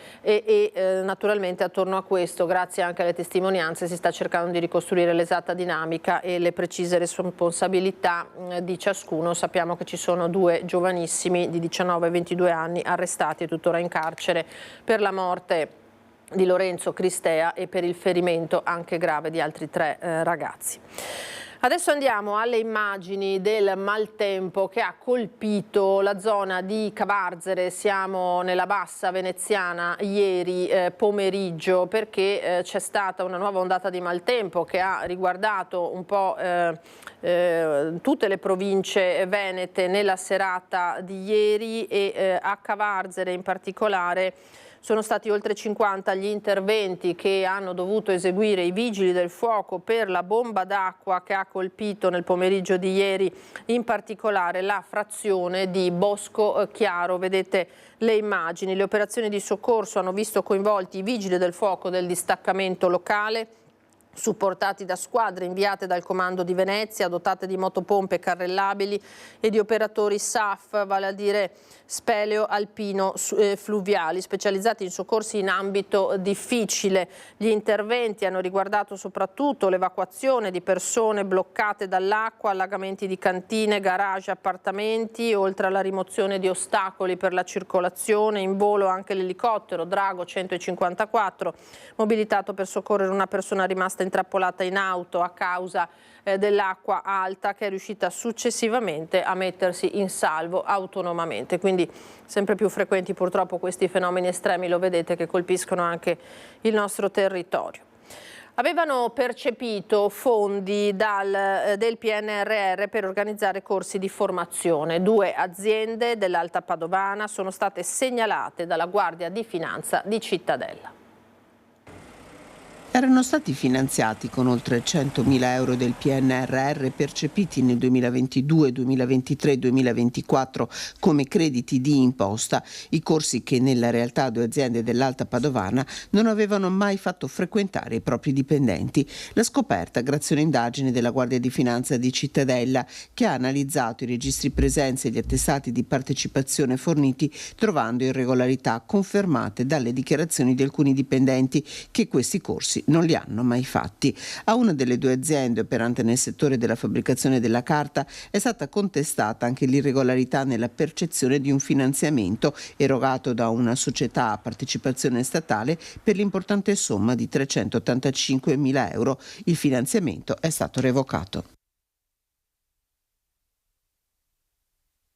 Naturalmente attorno a questo, grazie anche alle testimonianze, si sta cercando di ricostruire l'esatta dinamica e le precise responsabilità di ciascuno. Sappiamo che ci sono due giovanissimi di 19 e 22 anni arrestati e tuttora in carcere per la morte di Lorenzo Cristea e per il ferimento anche grave di altri 3 ragazzi. Adesso andiamo alle immagini del maltempo che ha colpito la zona di Cavarzere. Siamo nella bassa veneziana ieri pomeriggio, perché c'è stata una nuova ondata di maltempo che ha riguardato un po' tutte le province venete nella serata di ieri e a Cavarzere in particolare. Sono stati oltre 50 gli interventi che hanno dovuto eseguire i vigili del fuoco per la bomba d'acqua che ha colpito nel pomeriggio di ieri in particolare la frazione di Bosco Chiaro. Vedete le immagini. Le operazioni di soccorso hanno visto coinvolti i vigili del fuoco del distaccamento locale, supportati da squadre inviate dal comando di Venezia, dotate di motopompe carrellabili e di operatori SAF, vale a dire speleo alpino fluviali, specializzati in soccorsi in ambito difficile. Gli interventi hanno riguardato soprattutto l'evacuazione di persone bloccate dall'acqua, allagamenti di cantine, garage, appartamenti, oltre alla rimozione di ostacoli per la circolazione. In volo anche l'elicottero Drago 154, mobilitato per soccorrere una persona rimasta intrappolata in auto a causa dell'acqua alta, che è riuscita successivamente a mettersi in salvo autonomamente. Quindi sempre più frequenti purtroppo questi fenomeni estremi, lo vedete, che colpiscono anche il nostro territorio. Avevano percepito fondi del PNRR per organizzare corsi di formazione. 2 aziende dell'Alta Padovana sono state segnalate dalla Guardia di Finanza di Cittadella. Erano stati finanziati con oltre 100.000 euro del PNRR percepiti nel 2022, 2023 e 2024 come crediti di imposta, i corsi che nella realtà 2 aziende dell'Alta Padovana non avevano mai fatto frequentare i propri dipendenti. La scoperta grazie a un'indagine della Guardia di Finanza di Cittadella, che ha analizzato i registri presenze e gli attestati di partecipazione forniti, trovando irregolarità confermate dalle dichiarazioni di alcuni dipendenti che questi corsi non li hanno mai fatti. A una delle 2 aziende operante nel settore della fabbricazione della carta è stata contestata anche l'irregolarità nella percezione di un finanziamento erogato da una società a partecipazione statale per l'importante somma di 385.000 euro. Il finanziamento è stato revocato.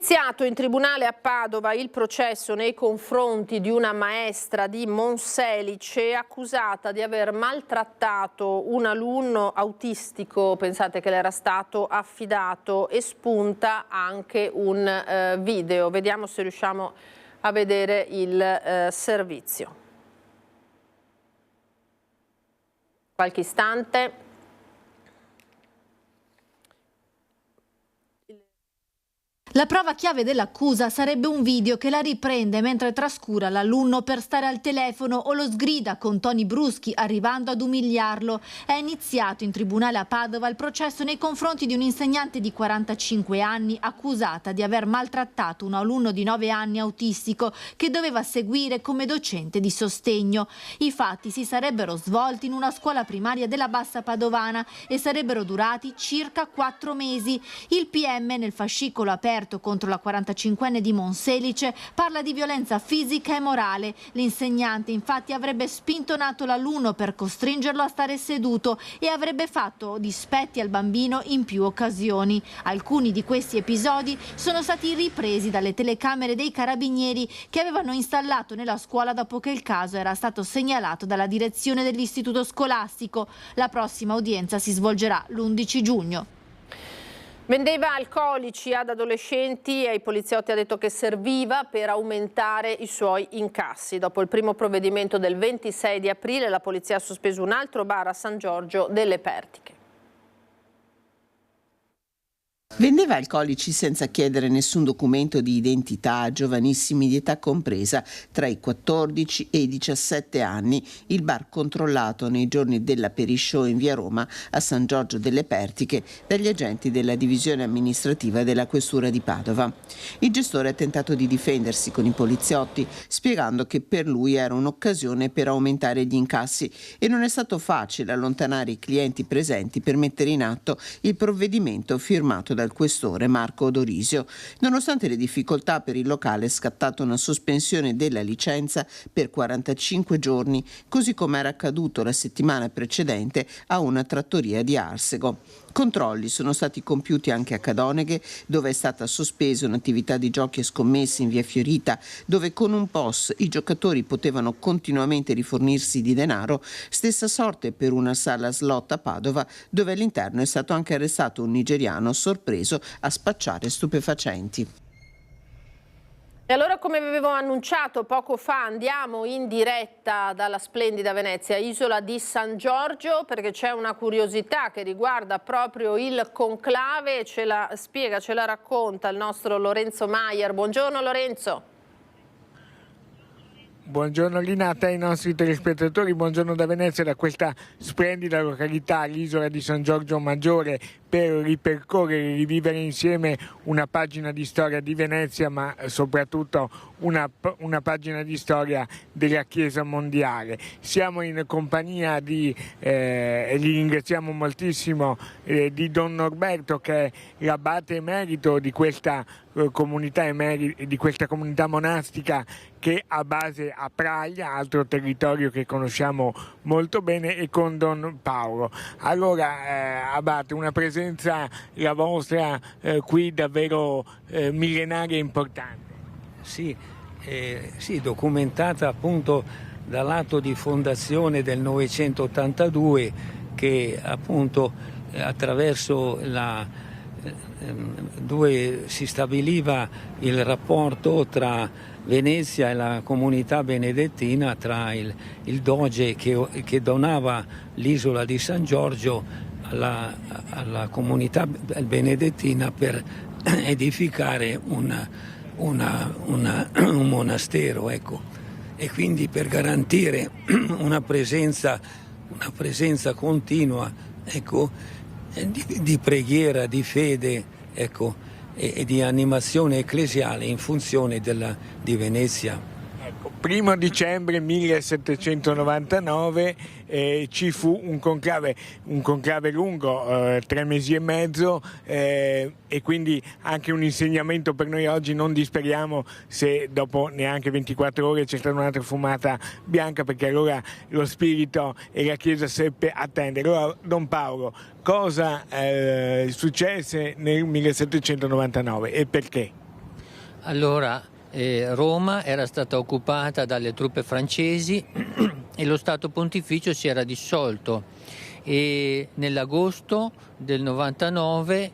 Iniziato in tribunale a Padova il processo nei confronti di una maestra di Monselice accusata di aver maltrattato un alunno autistico, pensate che le era stato affidato, e spunta anche un video. Vediamo se riusciamo a vedere il servizio. Qualche istante. La prova chiave dell'accusa sarebbe un video che la riprende mentre trascura l'alunno per stare al telefono o lo sgrida con toni bruschi, arrivando ad umiliarlo. È iniziato in tribunale a Padova il processo nei confronti di un'insegnante di 45 anni accusata di aver maltrattato un alunno di 9 anni autistico che doveva seguire come docente di sostegno. I fatti si sarebbero svolti in una scuola primaria della Bassa Padovana e sarebbero durati circa 4 mesi. Il PM nel fascicolo aperto contro la 45enne di Monselice parla di violenza fisica e morale. L'insegnante infatti avrebbe spintonato l'alunno per costringerlo a stare seduto e avrebbe fatto dispetti al bambino in più occasioni. Alcuni di questi episodi sono stati ripresi dalle telecamere dei carabinieri che avevano installato nella scuola dopo che il caso era stato segnalato dalla direzione dell'istituto scolastico. La prossima udienza si svolgerà l'11 giugno. Vendeva alcolici ad adolescenti e ai poliziotti ha detto che serviva per aumentare i suoi incassi. Dopo il primo provvedimento del 26 di aprile la polizia ha sospeso un altro bar a San Giorgio delle Pertiche. Vendeva alcolici senza chiedere nessun documento di identità a giovanissimi di età compresa tra i 14 e i 17 anni. Il bar controllato nei giorni della Perishow in via Roma a San Giorgio delle Pertiche dagli agenti della divisione amministrativa della questura di Padova. Il gestore ha tentato di difendersi con i poliziotti spiegando che per lui era un'occasione per aumentare gli incassi e non è stato facile allontanare i clienti presenti per mettere in atto il provvedimento firmato dal questore Marco Dorisio. Nonostante le difficoltà, per il locale è scattata una sospensione della licenza per 45 giorni, così come era accaduto la settimana precedente a una trattoria di Arsego. Controlli sono stati compiuti anche a Cadoneghe, dove è stata sospesa un'attività di giochi e scommesse in via Fiorita, dove con un POS i giocatori potevano continuamente rifornirsi di denaro. Stessa sorte per una sala slot a Padova, dove all'interno è stato anche arrestato un nigeriano sorpreso a spacciare stupefacenti. E allora, come vi avevo annunciato poco fa, andiamo in diretta dalla splendida Venezia, isola di San Giorgio, perché c'è una curiosità che riguarda proprio il conclave. Ce la spiega, ce la racconta il nostro Lorenzo Maier. Buongiorno Lorenzo. Buongiorno Lina, a te e ai nostri telespettatori, buongiorno da Venezia, da questa splendida località, l'isola di San Giorgio Maggiore, per ripercorrere e rivivere insieme una pagina di storia di Venezia, ma soprattutto una pagina di storia della Chiesa mondiale. Siamo in compagnia di, e li ringraziamo moltissimo, di Don Norberto, che è l'abate emerito di questa comunità monastica che ha base a Praglia, altro territorio che conosciamo molto bene, e con Don Paolo. Allora, abate, una presenza, la vostra, qui davvero millenaria e importante. Sì, documentata appunto dall'atto di fondazione del 982 che appunto attraverso dove si stabiliva il rapporto tra Venezia e la comunità benedettina, tra il doge che donava l'isola di San Giorgio alla comunità benedettina per edificare un monastero, ecco. E quindi per garantire una presenza continua, ecco, di preghiera, di fede, ecco, e di animazione ecclesiale in funzione di Venezia. 1 dicembre 1799 ci fu un conclave lungo, 3 mesi e mezzo, e quindi anche un insegnamento per noi oggi. Non disperiamo se dopo neanche 24 ore c'è stata un'altra fumata bianca, perché allora lo spirito e la Chiesa seppe attendere. Allora, Don Paolo, cosa successe nel 1799 e perché? Allora, Roma era stata occupata dalle truppe francesi e lo Stato Pontificio si era dissolto, e nell'agosto del 99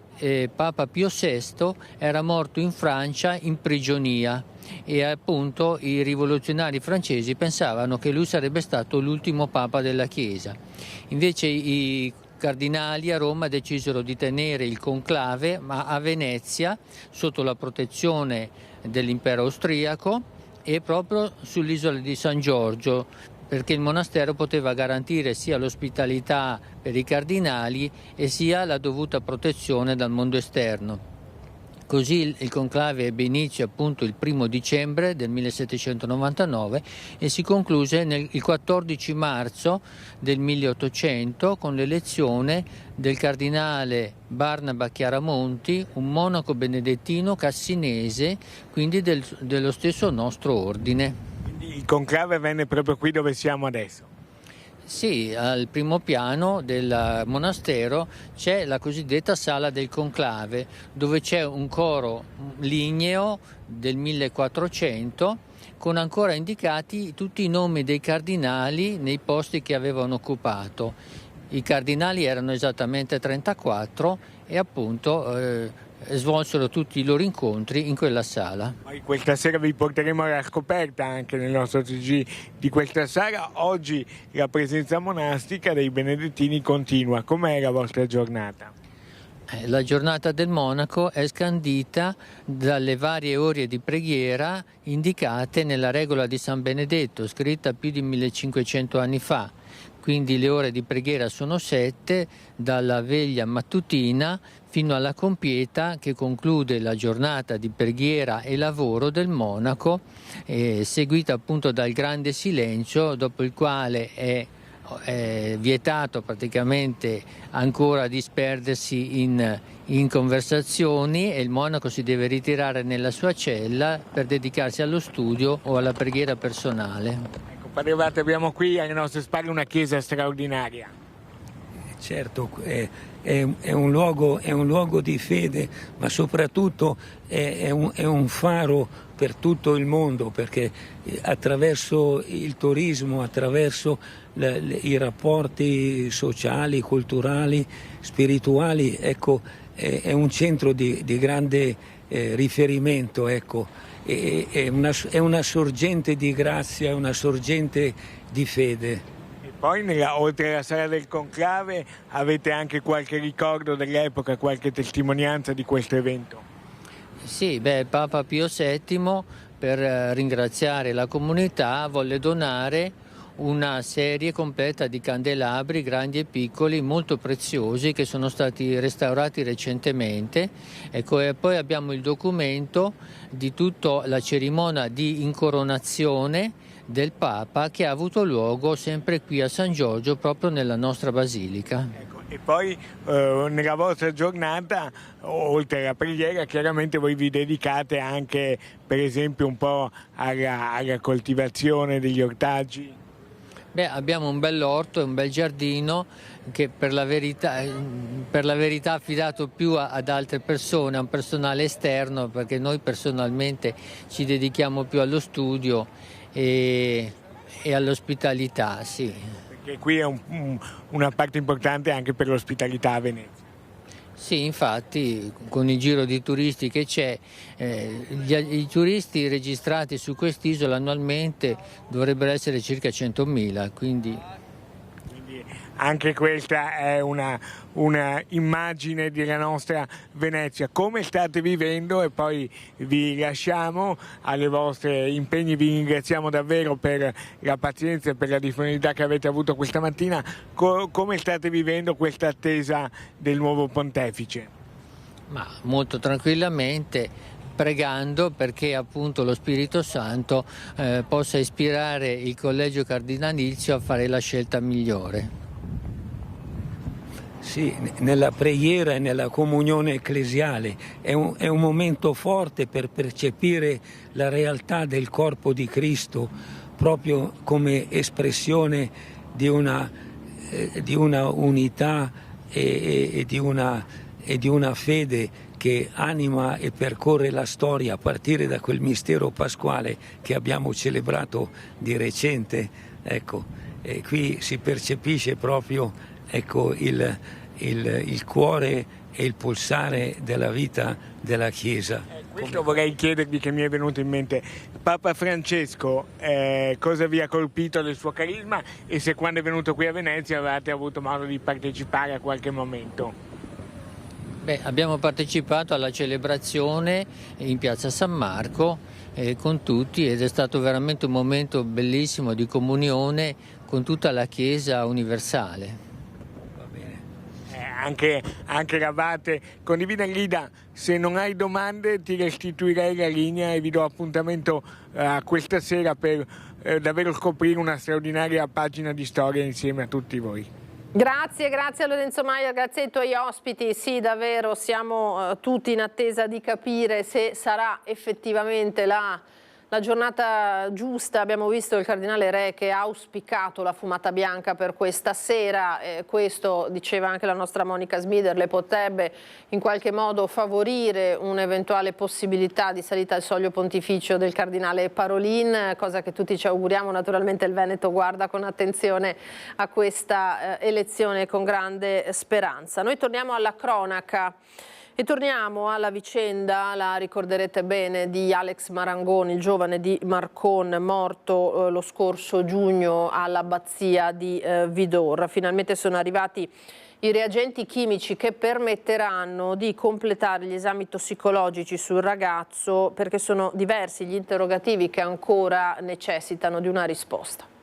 Papa Pio VI era morto in Francia in prigionia, e appunto i rivoluzionari francesi pensavano che lui sarebbe stato l'ultimo Papa della Chiesa. Invece i cardinali a Roma decisero di tenere il conclave ma a Venezia sotto la protezione dell'impero austriaco e proprio sull'isola di San Giorgio, perché il monastero poteva garantire sia l'ospitalità per i cardinali e sia la dovuta protezione dal mondo esterno. Così il conclave ebbe inizio appunto il 1 dicembre del 1799 e si concluse il 14 marzo del 1800 con l'elezione del cardinale Barnaba Chiaramonti, un monaco benedettino cassinese, quindi dello stesso nostro ordine. Quindi il conclave venne proprio qui dove siamo adesso? Sì, al primo piano del monastero c'è la cosiddetta sala del conclave, dove c'è un coro ligneo del 1400 con ancora indicati tutti i nomi dei cardinali nei posti che avevano occupato. I cardinali erano esattamente 34 e appunto svolsero tutti i loro incontri in quella sala. Questa sera vi porteremo alla scoperta anche nel nostro TG di questa sala. Oggi la presenza monastica dei benedettini continua. Com'è la vostra giornata? La giornata del monaco è scandita dalle varie ore di preghiera indicate nella regola di San Benedetto, scritta più di 1500 anni fa. Quindi le ore di preghiera sono 7, dalla veglia mattutina fino alla compieta che conclude la giornata di preghiera e lavoro del monaco, seguita appunto dal grande silenzio, dopo il quale è vietato praticamente ancora disperdersi in conversazioni e il monaco si deve ritirare nella sua cella per dedicarsi allo studio o alla preghiera personale. Padre Abate, abbiamo qui alle nostre spalle una chiesa straordinaria. Certo, è un luogo di fede, ma soprattutto è un faro per tutto il mondo, perché attraverso il turismo, attraverso i rapporti sociali, culturali, spirituali, ecco, è un centro di grande riferimento, ecco. È una sorgente di grazia, è una sorgente di fede. E poi oltre alla sala del conclave avete anche qualche ricordo dell'epoca, qualche testimonianza di questo evento? Sì, Papa Pio VII, per ringraziare la comunità, volle donare una serie completa di candelabri grandi e piccoli molto preziosi che sono stati restaurati recentemente. Ecco, e poi abbiamo il documento di tutta la cerimonia di incoronazione del Papa che ha avuto luogo sempre qui a San Giorgio, proprio nella nostra basilica. Ecco, e poi nella vostra giornata, oltre alla preghiera, chiaramente voi vi dedicate anche per esempio un po' alla coltivazione degli ortaggi? Abbiamo un bell'orto e un bel giardino che per la verità affidato più ad altre persone, a un personale esterno, perché noi personalmente ci dedichiamo più allo studio e all'ospitalità, sì. Perché qui è una parte importante anche per l'ospitalità a Venezia. Sì, infatti con il giro di turisti che c'è, i turisti registrati su quest'isola annualmente dovrebbero essere circa 100.000, quindi anche questa è una immagine della nostra Venezia. Come state vivendo? E poi vi lasciamo alle vostre impegni, vi ringraziamo davvero per la pazienza e per la disponibilità che avete avuto questa mattina. Come state vivendo questa attesa del nuovo pontefice? Ma molto tranquillamente, pregando perché appunto lo Spirito Santo possa ispirare il Collegio Cardinalizio a fare la scelta migliore. Sì, nella preghiera e nella comunione ecclesiale è un momento forte per percepire la realtà del corpo di Cristo proprio come espressione di una unità e di una fede che anima e percorre la storia a partire da quel mistero pasquale che abbiamo celebrato di recente. Ecco, e qui si percepisce proprio, ecco, il cuore e il pulsare della vita della Chiesa. Questo vorrei chiedervi, che mi è venuto in mente, Papa Francesco, cosa vi ha colpito del suo carisma e se quando è venuto qui a Venezia avete avuto modo di partecipare a qualche momento? Beh, abbiamo partecipato alla celebrazione in piazza San Marco con tutti ed è stato veramente un momento bellissimo di comunione con tutta la Chiesa universale. Anche eravate condivisa. Lida, se non hai domande ti restituirei la linea e vi do appuntamento a questa sera per davvero scoprire una straordinaria pagina di storia insieme a tutti voi. Grazie a Lorenzo Maier, grazie ai tuoi ospiti. Sì, davvero siamo tutti in attesa di capire se sarà effettivamente la giornata giusta. Abbiamo visto il Cardinale Re che ha auspicato la fumata bianca per questa sera. Questo, diceva anche la nostra Monica Smider, le potrebbe in qualche modo favorire un'eventuale possibilità di salita al soglio pontificio del Cardinale Parolin, cosa che tutti ci auguriamo. Naturalmente il Veneto guarda con attenzione a questa elezione con grande speranza. Noi torniamo alla cronaca. E torniamo alla vicenda, la ricorderete bene, di Alex Marangon, il giovane di Marcon, morto lo scorso giugno all'abbazia di Vidor. Finalmente sono arrivati i reagenti chimici che permetteranno di completare gli esami tossicologici sul ragazzo, perché sono diversi gli interrogativi che ancora necessitano di una risposta.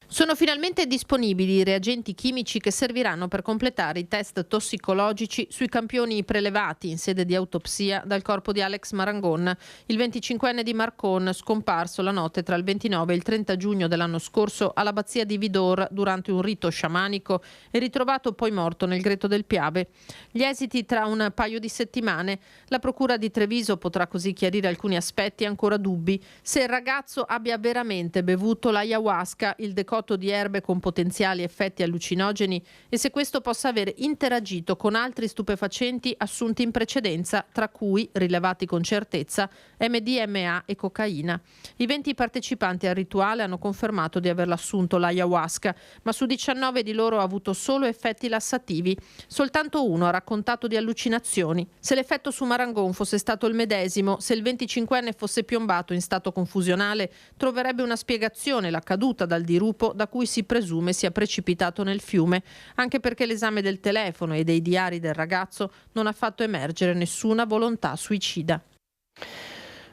Sono finalmente disponibili i reagenti chimici che serviranno per completare i test tossicologici sui campioni prelevati in sede di autopsia dal corpo di Alex Marangon, il 25enne di Marcon, scomparso la notte tra il 29 e il 30 giugno dell'anno scorso all'abbazia di Vidor durante un rito sciamanico e ritrovato poi morto nel greto del Piave. Gli esiti tra un paio di settimane. La procura di Treviso potrà così chiarire alcuni aspetti ancora dubbi: se il ragazzo abbia veramente bevuto l'ayahuasca, il decotto di erbe con potenziali effetti allucinogeni, e se questo possa aver interagito con altri stupefacenti assunti in precedenza, tra cui, rilevati con certezza, MDMA e cocaina. I 20 partecipanti al rituale hanno confermato di averlo assunto l'ayahuasca, ma su 19 di loro ha avuto solo effetti lassativi. Soltanto uno ha raccontato di allucinazioni. Se l'effetto su Marangon fosse stato il medesimo, se il 25enne fosse piombato in stato confusionale, troverebbe una spiegazione la caduta dal dirupo da cui si presume sia precipitato nel fiume, anche perché l'esame del telefono e dei diari del ragazzo non ha fatto emergere nessuna volontà suicida.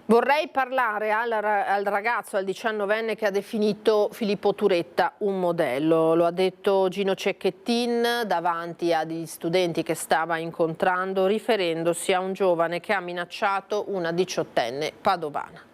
Vorrei parlare al ragazzo, al 19enne che ha definito Filippo Turetta un modello. Lo ha detto Gino Cecchettin davanti agli studenti che stava incontrando, riferendosi a un giovane che ha minacciato una 18enne padovana.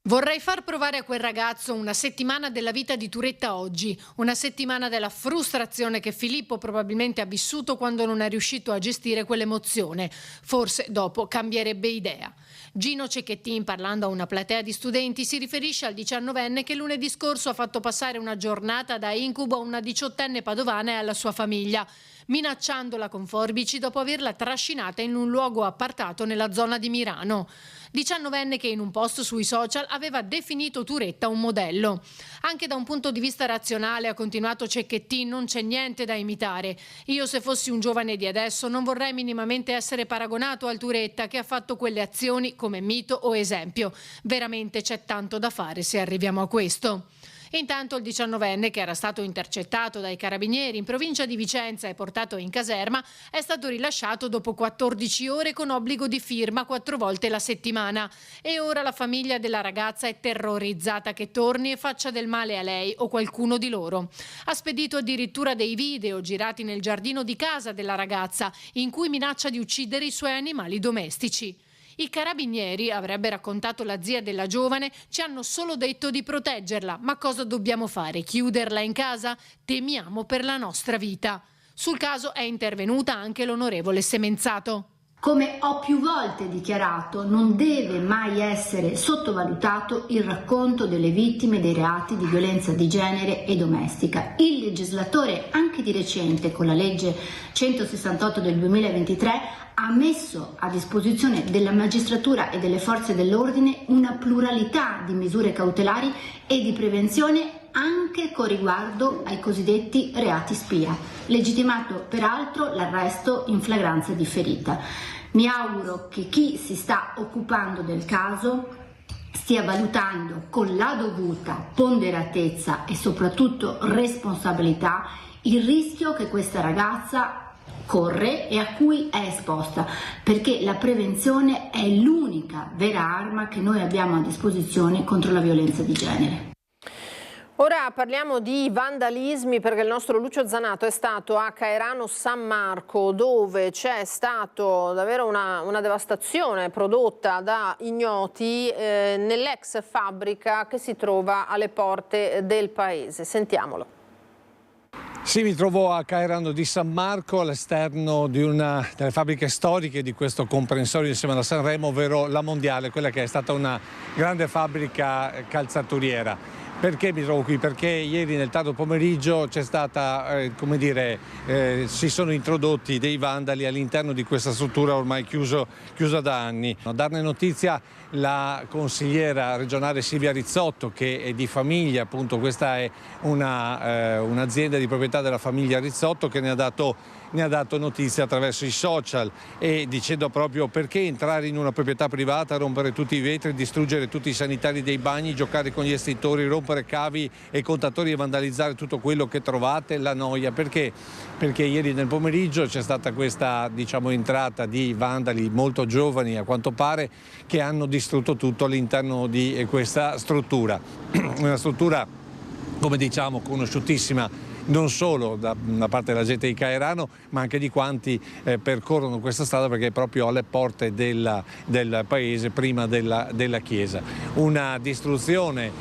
Vorrei far provare a quel ragazzo una settimana della vita di Turetta oggi, una settimana della frustrazione che Filippo probabilmente ha vissuto quando non è riuscito a gestire quell'emozione. Forse dopo cambierebbe idea. Gino Cecchettin, parlando a una platea di studenti, si riferisce al 19enne che lunedì scorso ha fatto passare una giornata da incubo a una 18enne padovana e alla sua famiglia, minacciandola con forbici dopo averla trascinata in un luogo appartato nella zona di Mirano. 19enne che in un post sui social aveva definito Turetta un modello. Anche da un punto di vista razionale, ha continuato Cecchettin, non c'è niente da imitare. Io, se fossi un giovane di adesso, non vorrei minimamente essere paragonato al Turetta che ha fatto quelle azioni come mito o esempio. Veramente c'è tanto da fare se arriviamo a questo. Intanto il 19enne, che era stato intercettato dai carabinieri in provincia di Vicenza e portato in caserma, è stato rilasciato dopo 14 ore con obbligo di firma 4 volte la settimana. E ora la famiglia della ragazza è terrorizzata che torni e faccia del male a lei o qualcuno di loro. Ha spedito addirittura dei video girati nel giardino di casa della ragazza in cui minaccia di uccidere i suoi animali domestici. I carabinieri, avrebbe raccontato la zia della giovane, ci hanno solo detto di proteggerla. Ma cosa dobbiamo fare? Chiuderla in casa? Temiamo per la nostra vita. Sul caso è intervenuta anche l'onorevole Semenzato. Come ho più volte dichiarato, non deve mai essere sottovalutato il racconto delle vittime dei reati di violenza di genere e domestica. Il legislatore, anche di recente, con la legge 168 del 2023, ha messo a disposizione della magistratura e delle forze dell'ordine una pluralità di misure cautelari e di prevenzione anche con riguardo ai cosiddetti reati spia, legittimato peraltro l'arresto in flagranza differita. Mi auguro che chi si sta occupando del caso stia valutando con la dovuta ponderatezza e soprattutto responsabilità il rischio che questa ragazza corre e a cui è esposta, perché la prevenzione è l'unica vera arma che noi abbiamo a disposizione contro la violenza di genere. Ora parliamo di vandalismi, perché il nostro Lucio Zanato è stato a Caerano San Marco, dove c'è stato davvero una devastazione prodotta da ignoti nell'ex fabbrica che si trova alle porte del paese. Sentiamolo. Sì, mi trovo a Caerano di San Marco, all'esterno di una delle fabbriche storiche di questo comprensorio insieme alla Sanremo, ovvero la Mondiale, quella che è stata una grande fabbrica calzaturiera. Perché mi trovo qui? Perché ieri nel tardo pomeriggio c'è stata, si sono introdotti dei vandali all'interno di questa struttura ormai chiusa da anni. A darne notizia la consigliera regionale Silvia Rizzotto, che è di famiglia, appunto questa è un'azienda di proprietà della famiglia Rizzotto, che ne ha dato notizia attraverso i social, e dicendo proprio: perché entrare in una proprietà privata, rompere tutti i vetri, distruggere tutti i sanitari dei bagni, giocare con gli estintori, rompere cavi e contatori e vandalizzare tutto quello che trovate, la noia. Perché? Perché ieri nel pomeriggio c'è stata questa entrata di vandali molto giovani, a quanto pare, che hanno distrutto tutto all'interno di questa struttura. Una struttura, come diciamo, conosciutissima non solo da parte della gente di Caerano, ma anche di quanti percorrono questa strada, perché è proprio alle porte del paese, prima della chiesa. Una distruzione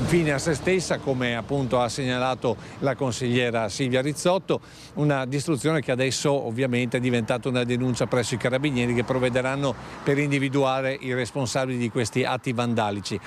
fine a se stessa, come appunto ha segnalato la consigliera Silvia Rizzotto, una distruzione che adesso ovviamente è diventata una denuncia presso i carabinieri, che provvederanno per individuare i responsabili di questi atti vandalici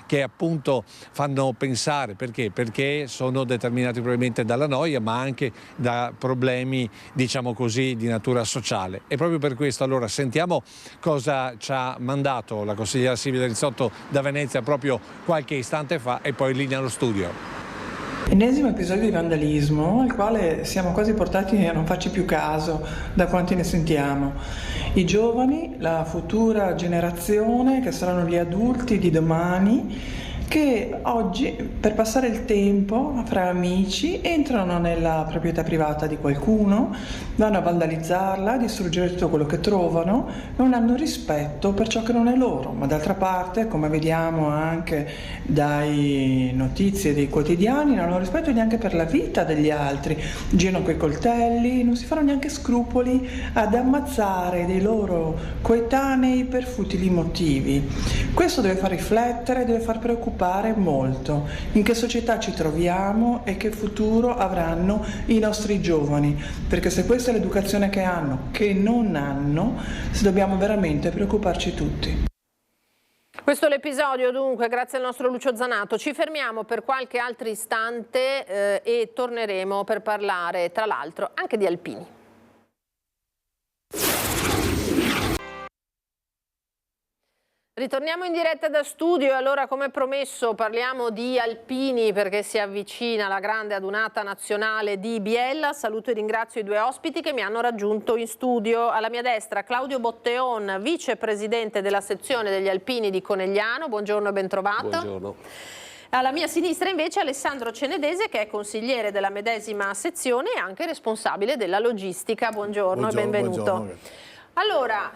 che appunto fanno pensare. Perché sono determinati probabilmente dalla noia, ma anche da problemi, diciamo così, di natura sociale. E proprio per questo allora sentiamo cosa ci ha mandato la consigliera Silvia Rizzotto da Venezia proprio qualche istante fa, e poi linea allo studio. Ennesimo episodio di vandalismo al quale siamo quasi portati a non farci più caso da quanti ne sentiamo. I giovani, la futura generazione, che saranno gli adulti di domani, che oggi, per passare il tempo fra amici, entrano nella proprietà privata di qualcuno, vanno a vandalizzarla, a distruggere tutto quello che trovano, non hanno rispetto per ciò che non è loro. Ma d'altra parte, come vediamo anche dai notizie dei quotidiani, non hanno rispetto neanche per la vita degli altri, girano coi coltelli, non si fanno neanche scrupoli ad ammazzare dei loro coetanei per futili motivi. Questo deve far riflettere, deve far preoccupare molto in che società ci troviamo e che futuro avranno i nostri giovani, perché se questa è l'educazione che hanno, che non hanno, dobbiamo veramente preoccuparci tutti. Questo è l'episodio, dunque, grazie al nostro Lucio Zanato. Ci fermiamo per qualche altro istante e torneremo per parlare, tra l'altro, anche di alpini. Ritorniamo in diretta da studio e allora, come promesso, parliamo di alpini, perché si avvicina la grande adunata nazionale di Biella. Saluto e ringrazio i due ospiti che mi hanno raggiunto in studio. Alla mia destra Claudio Botteon, vicepresidente della sezione degli alpini di Conegliano. Buongiorno e ben trovato. Buongiorno. Alla mia sinistra invece Alessandro Cenedese, che è consigliere della medesima sezione e anche responsabile della logistica. Buongiorno e benvenuto. Buongiorno. Allora,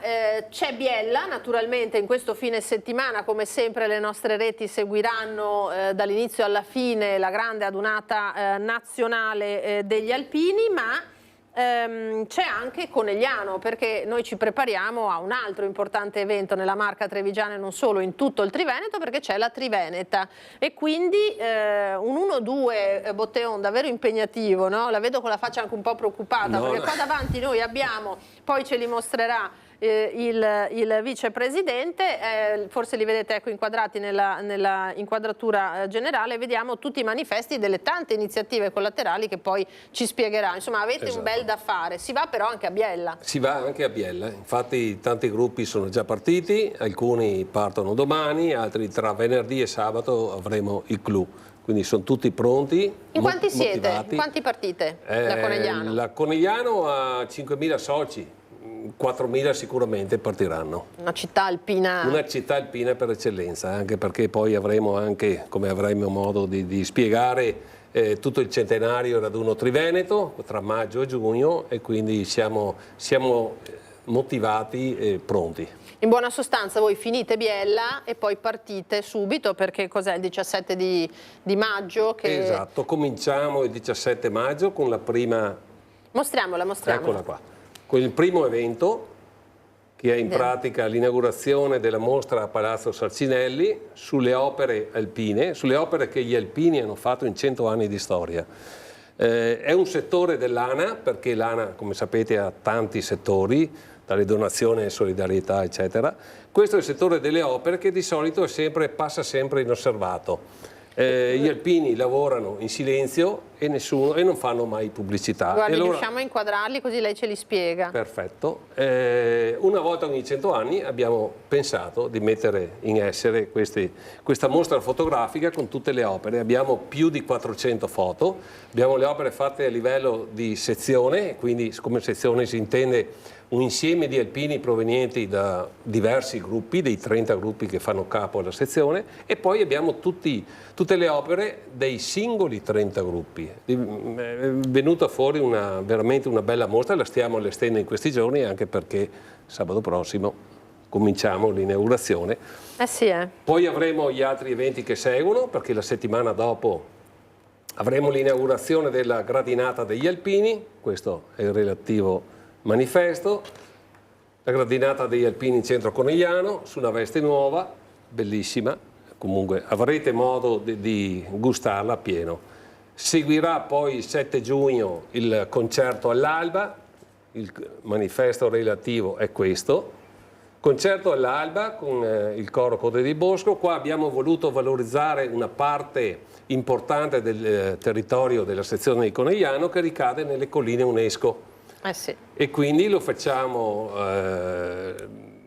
c'è Biella, naturalmente in questo fine settimana, come sempre le nostre reti seguiranno dall'inizio alla fine la grande adunata nazionale degli alpini, ma c'è anche Conegliano, perché noi ci prepariamo a un altro importante evento nella Marca Trevigiana e non solo, in tutto il Triveneto, perché c'è la Triveneta e quindi un 1-2 Botteon davvero impegnativo, no? La vedo con la faccia anche un po' preoccupata, perché qua davanti noi abbiamo, poi ce li mostrerà il vicepresidente, forse li vedete inquadrati nella inquadratura generale, vediamo tutti i manifesti delle tante iniziative collaterali che poi ci spiegherà. Insomma, avete un bel da fare. Si va però anche a Biella. Si va anche a Biella, infatti tanti gruppi sono già partiti, alcuni partono domani, altri tra venerdì e sabato avremo il clou quindi sono tutti pronti. In quanti siete? Motivati. In quanti partite da Conegliano? La Conegliano ha 5.000 soci, 4.000 sicuramente partiranno. Una città alpina. Una città alpina per eccellenza, anche perché poi avremo anche, come avremo modo di spiegare, tutto il centenario raduno Triveneto tra maggio e giugno, e quindi siamo motivati e pronti. In buona sostanza voi finite Biella e poi partite subito, perché cos'è il 17 di maggio? Esatto, cominciamo il 17 maggio con la prima... Mostriamola. Eccola qua. Con il primo evento, che è in pratica l'inaugurazione della mostra a Palazzo Sarcinelli sulle opere alpine, sulle opere che gli alpini hanno fatto in 100 anni di storia. È un settore dell'ANA, perché l'ANA, come sapete, ha tanti settori, dalle donazioni e solidarietà, eccetera. Questo è il settore delle opere, che di solito passa sempre inosservato. Gli alpini lavorano in silenzio e non fanno mai pubblicità. Guardi, allora, riusciamo a inquadrarli così lei ce li spiega. Perfetto. Una volta ogni 100 anni abbiamo pensato di mettere in essere questa mostra fotografica con tutte le opere. Abbiamo più di 400 foto, abbiamo le opere fatte a livello di sezione, quindi come sezione si intende un insieme di alpini provenienti da diversi gruppi, dei 30 gruppi che fanno capo alla sezione, e poi abbiamo tutte le opere dei singoli 30 gruppi. È venuta fuori veramente una bella mostra, la stiamo allestendo in questi giorni, anche perché sabato prossimo cominciamo l'inaugurazione. Poi avremo gli altri eventi che seguono, perché la settimana dopo avremo l'inaugurazione della gradinata degli alpini, questo è il relativo manifesto, la gradinata degli alpini in centro Conegliano, su una veste nuova, bellissima, comunque avrete modo di gustarla a pieno. Seguirà poi il 7 giugno il concerto all'alba, il manifesto relativo è questo, concerto all'alba con il coro Code di Bosco. Qua abbiamo voluto valorizzare una parte importante del territorio della sezione di Conegliano che ricade nelle colline UNESCO. E quindi lo facciamo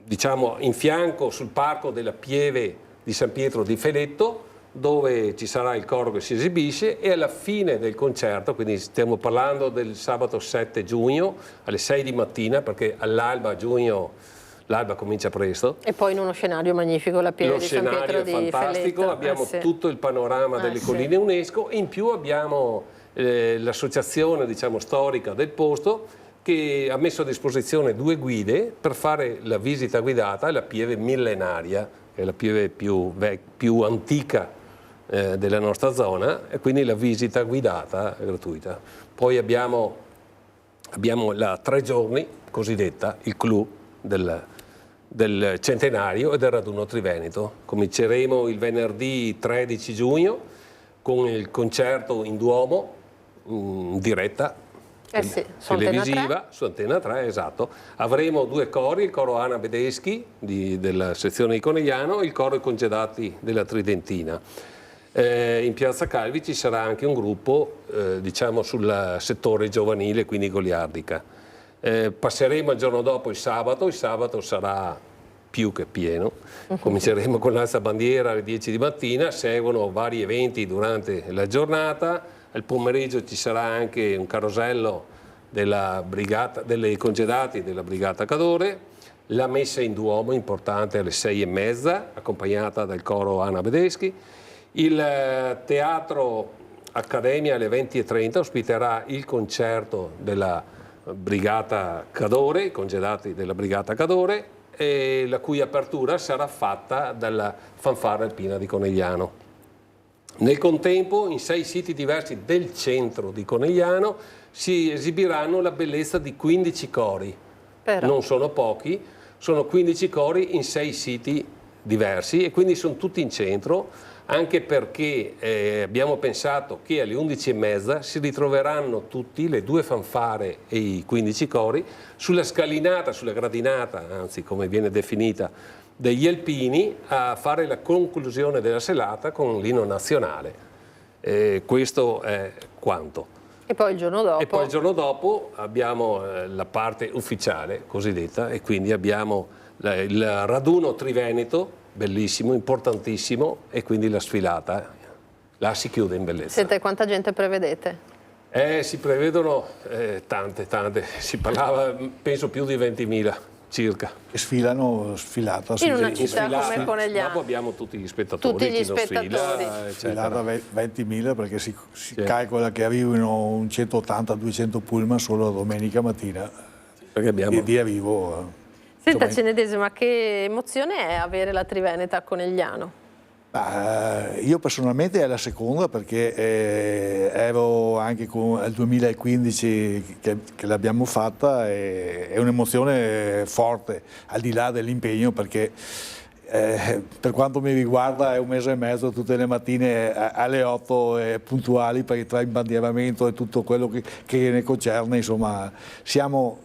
diciamo in fianco sul parco della Pieve di San Pietro di Feletto, dove ci sarà il coro che si esibisce, e alla fine del concerto, quindi stiamo parlando del sabato 7 giugno alle 6 di mattina, perché all'alba a giugno l'alba comincia presto. E poi in uno scenario magnifico, la Pieve di San Pietro di Feletto. Lo scenario è fantastico, abbiamo tutto il panorama delle colline UNESCO, e in più abbiamo l'associazione, diciamo, storica del posto, che ha messo a disposizione 2 guide per fare la visita guidata alla Pieve millenaria, che è la Pieve più antica della nostra zona, e quindi la visita guidata è gratuita. Poi abbiamo la 3 giorni cosiddetta, il clou del centenario e del raduno Triveneto. Cominceremo il venerdì 13 giugno con il concerto in Duomo, in diretta, televisiva, su Antena 3, esatto. Avremo 2 cori, il coro Ana Bedeschi della sezione di Conegliano e il coro I Congedati della Tridentina. In Piazza Calvi ci sarà anche un gruppo diciamo sul settore giovanile, quindi goliardica. Passeremo il giorno dopo il sabato sarà più che pieno. Cominceremo con l'alzabandiera alle 10 di mattina, seguono vari eventi durante la giornata. Al pomeriggio ci sarà anche un carosello dei congedati della Brigata Cadore, la messa in Duomo importante alle 6:30, accompagnata dal coro Ana Bedeschi. Il Teatro Accademia alle 20:30 ospiterà il concerto della Brigata Cadore, i congedati della Brigata Cadore, e la cui apertura sarà fatta dalla Fanfara Alpina di Conegliano. Nel contempo, in 6 siti diversi del centro di Conegliano si esibiranno la bellezza di 15 cori. Non sono pochi, sono 15 cori in 6 siti diversi, e quindi sono tutti in centro, anche perché abbiamo pensato che alle 11:30 si ritroveranno tutti, le 2 fanfare e i 15 cori, sulla scalinata, sulla gradinata, anzi come viene definita, degli alpini, a fare la conclusione della serata con l'inno nazionale. Questo è quanto. E poi il giorno dopo? E poi il giorno dopo abbiamo la parte ufficiale cosiddetta, e quindi abbiamo il raduno Triveneto, bellissimo, importantissimo, e quindi la sfilata là si chiude in bellezza. Senta, quanta gente prevedete? Si prevedono tante, si parlava penso più di 20.000 circa. E sfilata in una città come Conegliano. Dopo abbiamo tutti gli spettatori. Tutti gli spettatori. Sfilata 20.000 perché si calcola che arrivino un 180-200 pullman solo la domenica mattina. Perché abbiamo... di arrivo. Senta Cenedese, ma che emozione è avere la Triveneta a Conegliano? Io personalmente è la seconda perché ero anche nel 2015 che l'abbiamo fatta e è un'emozione forte al di là dell'impegno perché per quanto mi riguarda è un mese e mezzo tutte le mattine alle 8 puntuali perché tra imbandieramento e tutto quello che ne concerne, insomma siamo...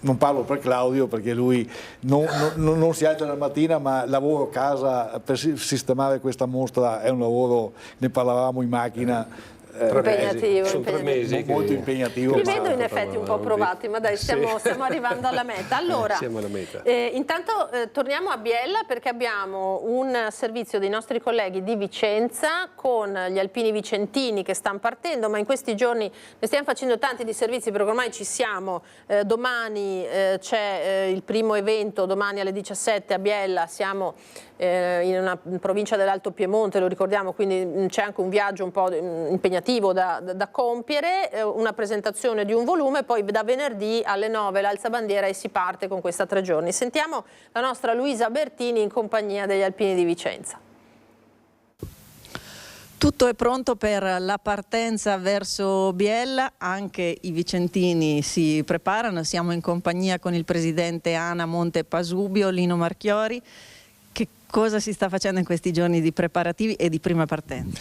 non parlo per Claudio perché lui non si alza la mattina, ma lavoro a casa per sistemare questa mostra è un lavoro, ne parlavamo in macchina. Impegnativo, sono 3 mesi molto impegnativo. Vi vedo in effetti un po' provati, ma dai, stiamo arrivando alla meta. Allora, siamo alla meta. Intanto torniamo a Biella perché abbiamo un servizio dei nostri colleghi di Vicenza con gli alpini vicentini che stanno partendo, ma in questi giorni ne stiamo facendo tanti di servizi perché ormai ci siamo. Domani c'è il primo evento, domani alle 17 a Biella, siamo in una provincia dell'Alto Piemonte, lo ricordiamo, quindi c'è anche un viaggio un po' impegnativo da compiere, una presentazione di un volume, poi da venerdì alle 9 l'alzabandiera e si parte con questa 3 giorni. Sentiamo la nostra Luisa Bertini in compagnia degli alpini di Vicenza. Tutto è pronto per la partenza verso Biella, anche i vicentini si preparano, siamo in compagnia con il presidente ANA Monte Pasubio, Lino Marchiori. Che cosa si sta facendo in questi giorni di preparativi e di prima partenza?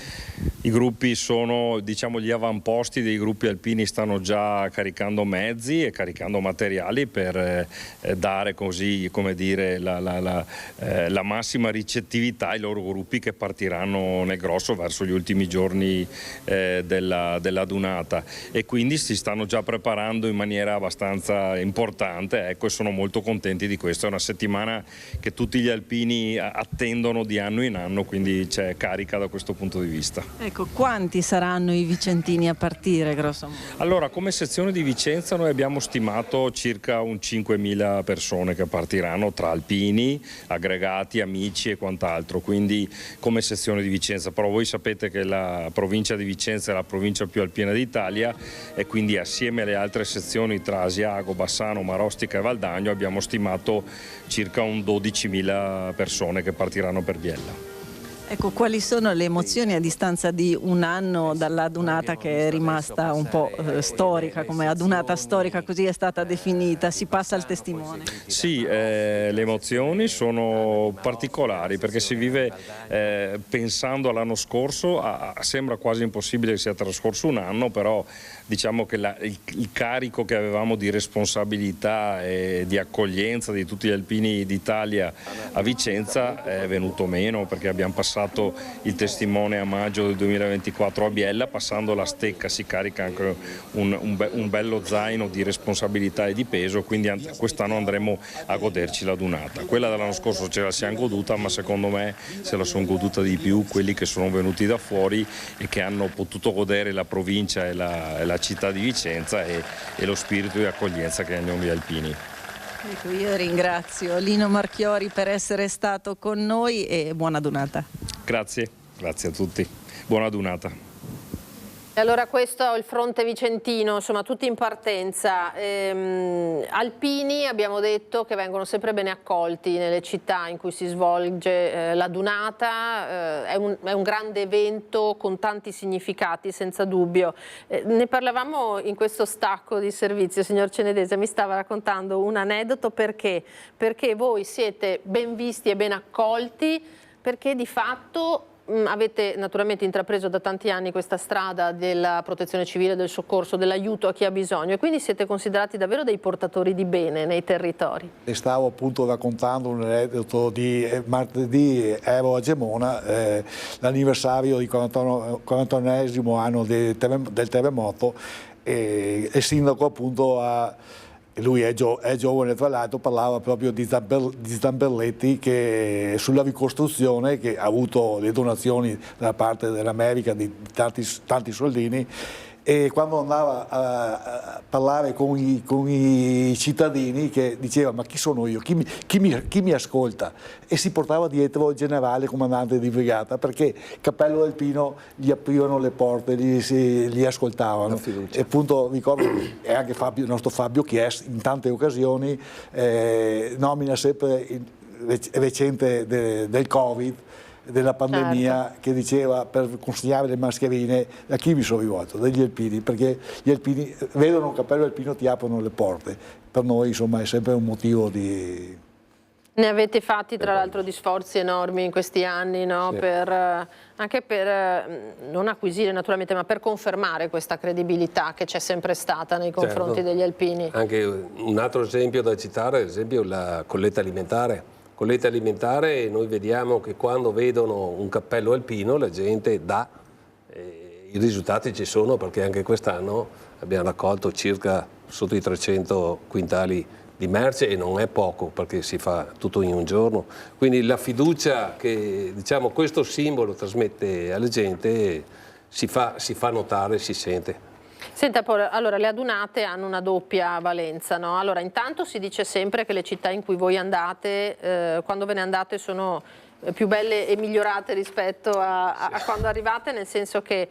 I gruppi sono, diciamo, gli avamposti dei gruppi alpini stanno già caricando mezzi e caricando materiali per dare così, come dire, la massima ricettività ai loro gruppi che partiranno nel grosso verso gli ultimi giorni della dunata e quindi si stanno già preparando in maniera abbastanza importante, ecco, e sono molto contenti di questo. È una settimana che tutti gli alpini attendono di anno in anno, quindi c'è carica da questo punto di vista. Ecco, quanti saranno i vicentini a partire, grosso modo? Allora, come sezione di Vicenza noi abbiamo stimato circa un 5.000 persone che partiranno tra alpini, aggregati, amici e quant'altro, quindi come sezione di Vicenza. Però voi sapete che la provincia di Vicenza è la provincia più alpina d'Italia e quindi assieme alle altre sezioni tra Asiago, Bassano, Marostica e Valdagno abbiamo stimato circa un 12.000 persone che partiranno per Biella. Ecco, quali sono le emozioni a distanza di un anno dalla adunata che è rimasta un po' storica, come adunata storica, così è stata definita, si passa al testimone? Sì, le emozioni sono particolari perché si vive pensando all'anno scorso, sembra quasi impossibile che sia trascorso un anno, però diciamo che il carico che avevamo di responsabilità e di accoglienza di tutti gli alpini d'Italia a Vicenza è venuto meno perché abbiamo passato il testimone a maggio del 2024 a Biella, passando la stecca si carica anche un bello zaino di responsabilità e di peso, quindi quest'anno andremo a goderci la dunata. Quella dell'anno scorso ce la siamo goduta, ma secondo me se la sono goduta di più quelli che sono venuti da fuori e che hanno potuto godere la provincia e la città di Vicenza e lo spirito di accoglienza che hanno gli alpini. Ecco, io ringrazio Lino Marchiori per essere stato con noi e buona dunata. Grazie a tutti. Buona dunata. E allora questo è il fronte vicentino, insomma tutti in partenza. Alpini abbiamo detto che vengono sempre bene accolti nelle città in cui si svolge la dunata, è un grande evento con tanti significati senza dubbio. Ne parlavamo in questo stacco di servizio, signor Cenedese, mi stava raccontando un aneddoto perché voi siete ben visti e ben accolti, perché di fatto avete naturalmente intrapreso da tanti anni questa strada della protezione civile, del soccorso, dell'aiuto a chi ha bisogno e quindi siete considerati davvero dei portatori di bene nei territori. E stavo appunto raccontando un aneddoto di martedì ero a Gemona, l'anniversario di 49esimo anno del terremoto e il sindaco appunto ha e lui è giovane tra l'altro, parlava proprio di Zamberletti, che sulla ricostruzione, che ha avuto le donazioni da parte dell'America di tanti soldini, e quando andava a parlare con i cittadini, che diceva: ma chi sono io, chi mi ascolta? E si portava dietro il generale comandante di brigata, perché Cappello del Pino gli aprivano le porte, li ascoltavano. E appunto ricordo, e anche il nostro Fabio Chies in tante occasioni nomina sempre recente del Covid, della pandemia, certo, che diceva, per consegnare le mascherine, a chi mi sono rivolto? Degli alpini, perché gli alpini vedono un cappello alpino, ti aprono le porte. Per noi insomma è sempre un motivo di... Ne avete fatti tra l'altro di sforzi enormi in questi anni, no? Sì. Anche per non acquisire naturalmente, ma per confermare questa credibilità che c'è sempre stata nei confronti, certo, degli alpini. Anche un altro esempio da citare, ad esempio la colletta alimentare. Colletta alimentare, noi vediamo che quando vedono un cappello alpino la gente dà, i risultati ci sono, perché anche quest'anno abbiamo raccolto circa sotto i 300 quintali di merce, e non è poco perché si fa tutto in un giorno. Quindi la fiducia che, diciamo, questo simbolo trasmette alla gente si fa notare, si sente. Senta Paolo, allora le adunate hanno una doppia valenza, no? Allora intanto si dice sempre che le città in cui voi andate, quando ve ne andate, sono più belle e migliorate rispetto a quando arrivate, nel senso che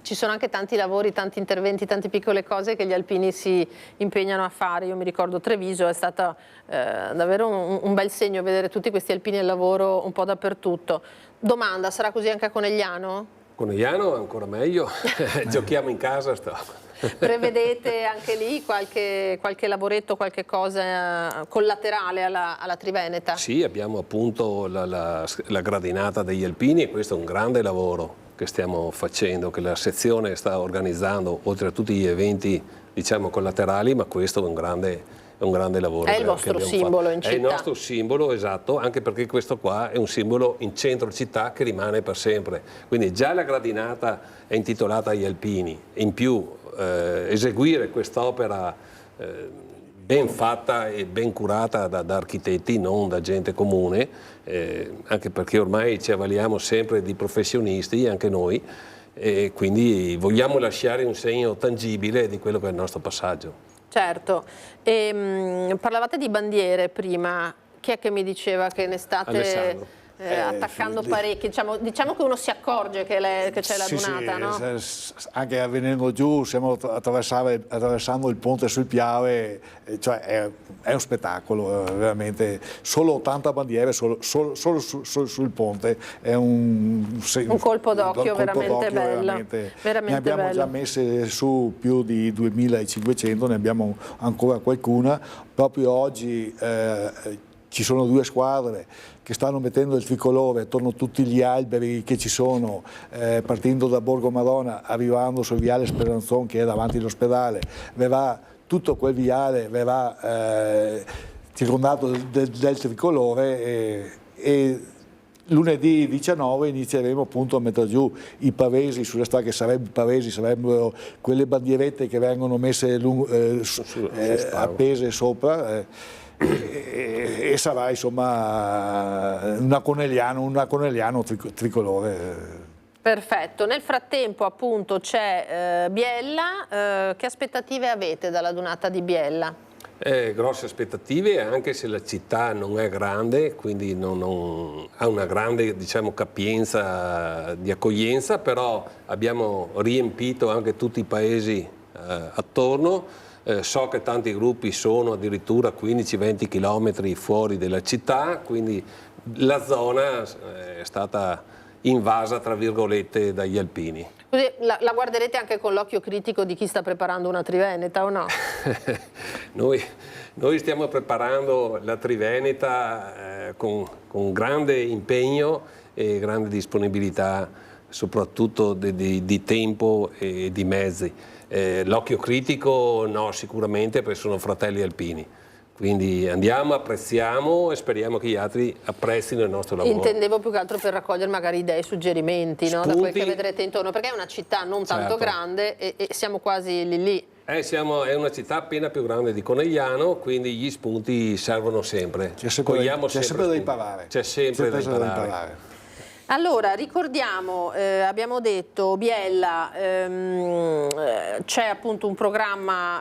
ci sono anche tanti lavori, tanti interventi, tante piccole cose che gli alpini si impegnano a fare. Io mi ricordo Treviso, è stato davvero un bel segno vedere tutti questi alpini al lavoro un po' dappertutto. Domanda, sarà così anche a Conegliano? Conegliano ancora meglio, giochiamo in casa. Prevedete anche lì qualche lavoretto, qualche cosa collaterale alla Triveneta? Sì, abbiamo appunto la gradinata degli alpini, e questo è un grande lavoro che stiamo facendo, che la sezione sta organizzando, oltre a tutti gli eventi, diciamo, collaterali, ma questo è un grande lavoro. È il vostro simbolo in città. È il nostro simbolo, esatto, anche perché questo qua è un simbolo in centro città che rimane per sempre. Quindi già la gradinata è intitolata agli alpini, in più eseguire quest'opera ben fatta e ben curata da architetti, non da gente comune, anche perché ormai ci avvaliamo sempre di professionisti, anche noi, e quindi vogliamo lasciare un segno tangibile di quello che è il nostro passaggio. Certo, parlavate di bandiere prima, chi è che mi diceva che ne state attaccando parecchie? Diciamo che uno si accorge che c'è la dunata, sì, no? Anche venendo giù, stiamo attraversando il ponte sul Piave, cioè è un spettacolo, veramente. Solo 80 bandiere solo sul ponte, è un colpo d'occhio veramente bello. Ne abbiamo già messe su più di 2500, ne abbiamo ancora qualcuna. Proprio oggi ci sono 2 squadre che stanno mettendo il tricolore attorno a tutti gli alberi che ci sono, partendo da Borgo Marona, arrivando sul viale Speranzon, che è davanti all'ospedale. Verrà tutto quel viale, verrà circondato del tricolore, e lunedì 19 inizieremo appunto a mettere giù i pavesi sulle strade, che sarebbero quelle bandierette che vengono messe appese sopra. E sarà insomma una Conegliano tricolore. Perfetto, nel frattempo appunto c'è Biella, che aspettative avete dalla dunata di Biella? Grosse aspettative, anche se la città non è grande, quindi non ha una grande, diciamo, capienza di accoglienza, però abbiamo riempito anche tutti i paesi attorno. So che tanti gruppi sono addirittura 15-20 km fuori della città, quindi la zona è stata invasa, tra virgolette, dagli alpini. Così la guarderete anche con l'occhio critico di chi sta preparando una Triveneta, o no? Noi stiamo preparando la Triveneta con grande impegno e grande disponibilità, soprattutto di tempo e di mezzi. L'occhio critico no, sicuramente, perché sono fratelli alpini. Quindi andiamo, apprezziamo e speriamo che gli altri apprezzino il nostro lavoro. Intendevo più che altro per raccogliere magari idee e suggerimenti, no? Da quel che vedrete intorno, perché è una città non tanto grande e siamo quasi lì. È una città appena più grande di Conegliano, quindi gli spunti servono sempre. C'è sempre da imparare. C'è sempre da imparare. Allora, ricordiamo, abbiamo detto Biella, c'è appunto un programma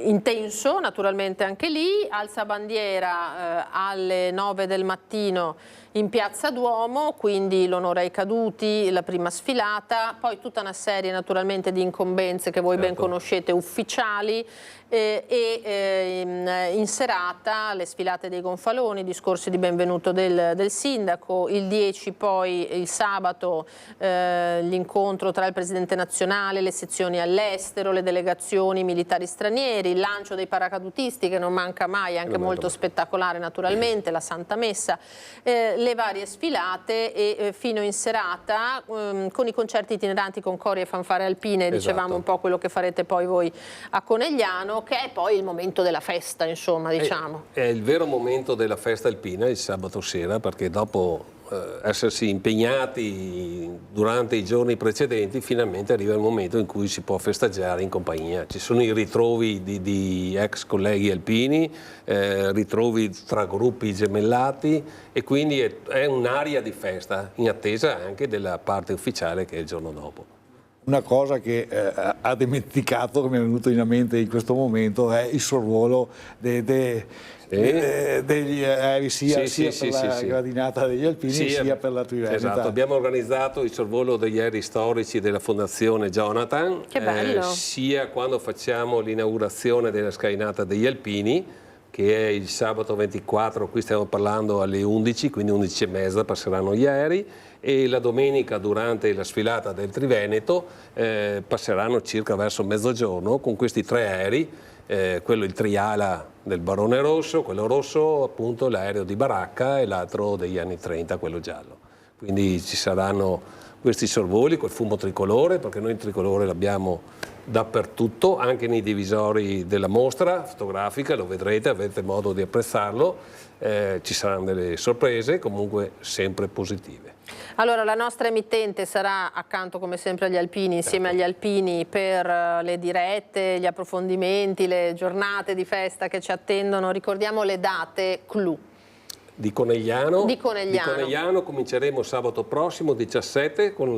intenso, naturalmente anche lì, alza bandiera alle 9 del mattino in Piazza Duomo, quindi l'onore ai caduti, la prima sfilata, poi tutta una serie naturalmente di incombenze che voi ben conoscete, ufficiali, in serata le sfilate dei gonfaloni, discorsi di benvenuto del sindaco, il 10 poi il sabato l'incontro tra il presidente nazionale, le sezioni all'estero, le delegazioni militari stranieri, il lancio dei paracadutisti che non manca mai, anche molto spettacolare naturalmente, la Santa Messa, le varie sfilate e fino in serata con i concerti itineranti con cori e fanfare alpine, dicevamo un po' quello che farete poi voi a Conegliano, che è poi il momento della festa, insomma, diciamo. È il vero momento della festa alpina il sabato sera, perché dopo essersi impegnati durante i giorni precedenti, finalmente arriva il momento in cui si può festeggiare in compagnia. Ci sono i ritrovi di ex colleghi alpini, ritrovi tra gruppi gemellati, e quindi è un'aria di festa, in attesa anche della parte ufficiale che è il giorno dopo. Una cosa che ha dimenticato, che mi è venuto in mente in questo momento, è il sorvolo degli aerei sia per la gradinata degli alpini sia per la Triveneta. Esatto, abbiamo organizzato il sorvolo degli aerei storici della Fondazione Jonathan, che bello. Sia quando facciamo l'inaugurazione della scalinata degli alpini, che è il sabato 24, qui stiamo parlando alle 11, quindi 11:30 passeranno gli aerei, e la domenica durante la sfilata del Triveneto passeranno circa verso mezzogiorno con questi 3 aerei, quello il Triala del Barone Rosso, quello rosso appunto l'aereo di Baracca e l'altro degli anni 30, quello giallo. Quindi ci saranno questi sorvoli col fumo tricolore, perché noi il tricolore l'abbiamo dappertutto, anche nei divisori della mostra fotografica, lo vedrete, avrete modo di apprezzarlo. Ci saranno delle sorprese, comunque sempre positive. Allora, la nostra emittente sarà accanto come sempre agli alpini, insieme agli alpini, per le dirette, gli approfondimenti, le giornate di festa che ci attendono. Ricordiamo le date clou. Di Conegliano cominceremo sabato prossimo 17 con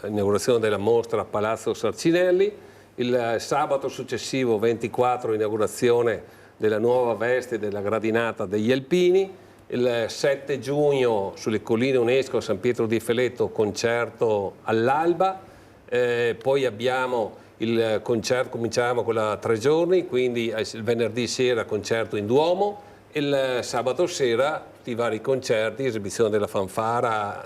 l'inaugurazione della mostra a Palazzo Sarcinelli, il sabato successivo 24 inaugurazione della nuova veste della gradinata degli alpini, il 7 giugno sulle colline UNESCO a San Pietro di Feletto concerto all'alba, poi abbiamo il concerto, cominciamo con la 3 giorni, quindi il venerdì sera concerto in Duomo, il sabato sera i vari concerti, esibizione della fanfara,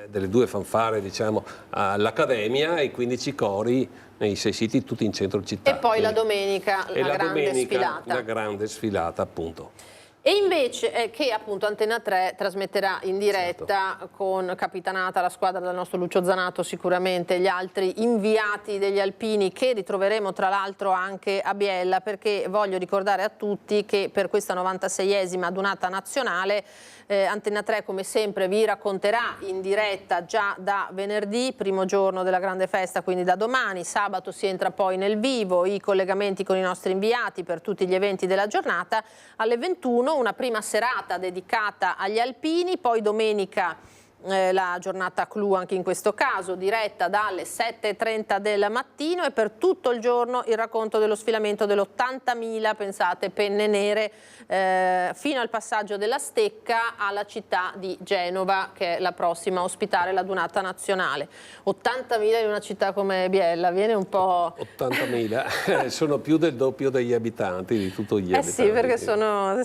delle 2 fanfare diciamo all'Accademia, e 15 cori nei 6 siti tutti in centro città. E poi la domenica la grande sfilata appunto. E invece che appunto Antena 3 trasmetterà in diretta con capitanata la squadra del nostro Lucio Zanato, sicuramente gli altri inviati degli alpini che ritroveremo tra l'altro anche a Biella, perché voglio ricordare a tutti che per questa 96esima adunata nazionale Antena 3 come sempre vi racconterà in diretta già da venerdì, primo giorno della grande festa, quindi da domani. Sabato si entra poi nel vivo, i collegamenti con i nostri inviati per tutti gli eventi della giornata. Alle 21 una prima serata dedicata agli alpini, poi domenica la giornata clou anche in questo caso, diretta dalle 7:30 del mattino, e per tutto il giorno il racconto dello sfilamento dell'80.000, pensate, penne nere, fino al passaggio della Stecca alla città di Genova, che è la prossima a ospitare la Dunata nazionale. 80.000 in una città come Biella, viene un po'... 80.000, sono più del doppio degli abitanti, di tutti gli abitanti. Sì, perché sono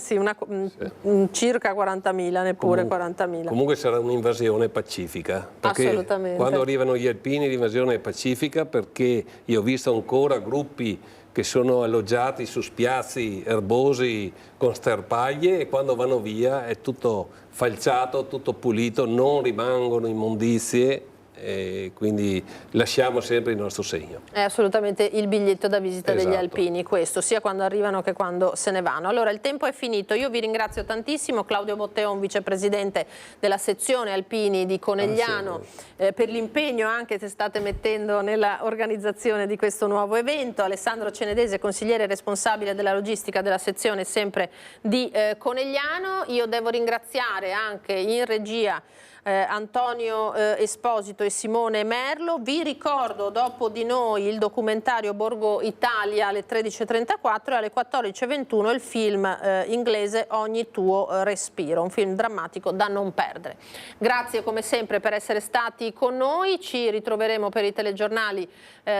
circa 40.000, neppure 40.000. Comunque sarà un'invasione pacifica, perché assolutamente, quando arrivano gli alpini l'invasione è pacifica, perché io ho visto ancora gruppi che sono alloggiati su spiazzi erbosi con sterpaglie, e quando vanno via è tutto falciato, tutto pulito, non rimangono immondizie, e quindi lasciamo sempre il nostro segno. È assolutamente il biglietto da visita degli alpini, questo, sia quando arrivano che quando se ne vanno. Allora, il tempo è finito, io vi ringrazio tantissimo, Claudio Botteon, vicepresidente della sezione alpini di Conegliano, per l'impegno anche che state mettendo nella organizzazione di questo nuovo evento, Alessandro Cenedese, consigliere responsabile della logistica della sezione sempre di Conegliano. Io devo ringraziare anche in regia Antonio Esposito e Simone Merlo. Vi ricordo dopo di noi il documentario Borgo Italia alle 13:34 e alle 14:21 il film inglese Ogni tuo respiro, un film drammatico da non perdere. Grazie come sempre per essere stati con noi, ci ritroveremo per i telegiornali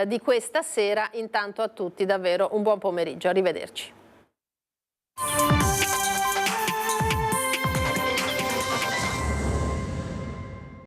di questa sera. Intanto a tutti davvero un buon pomeriggio, arrivederci.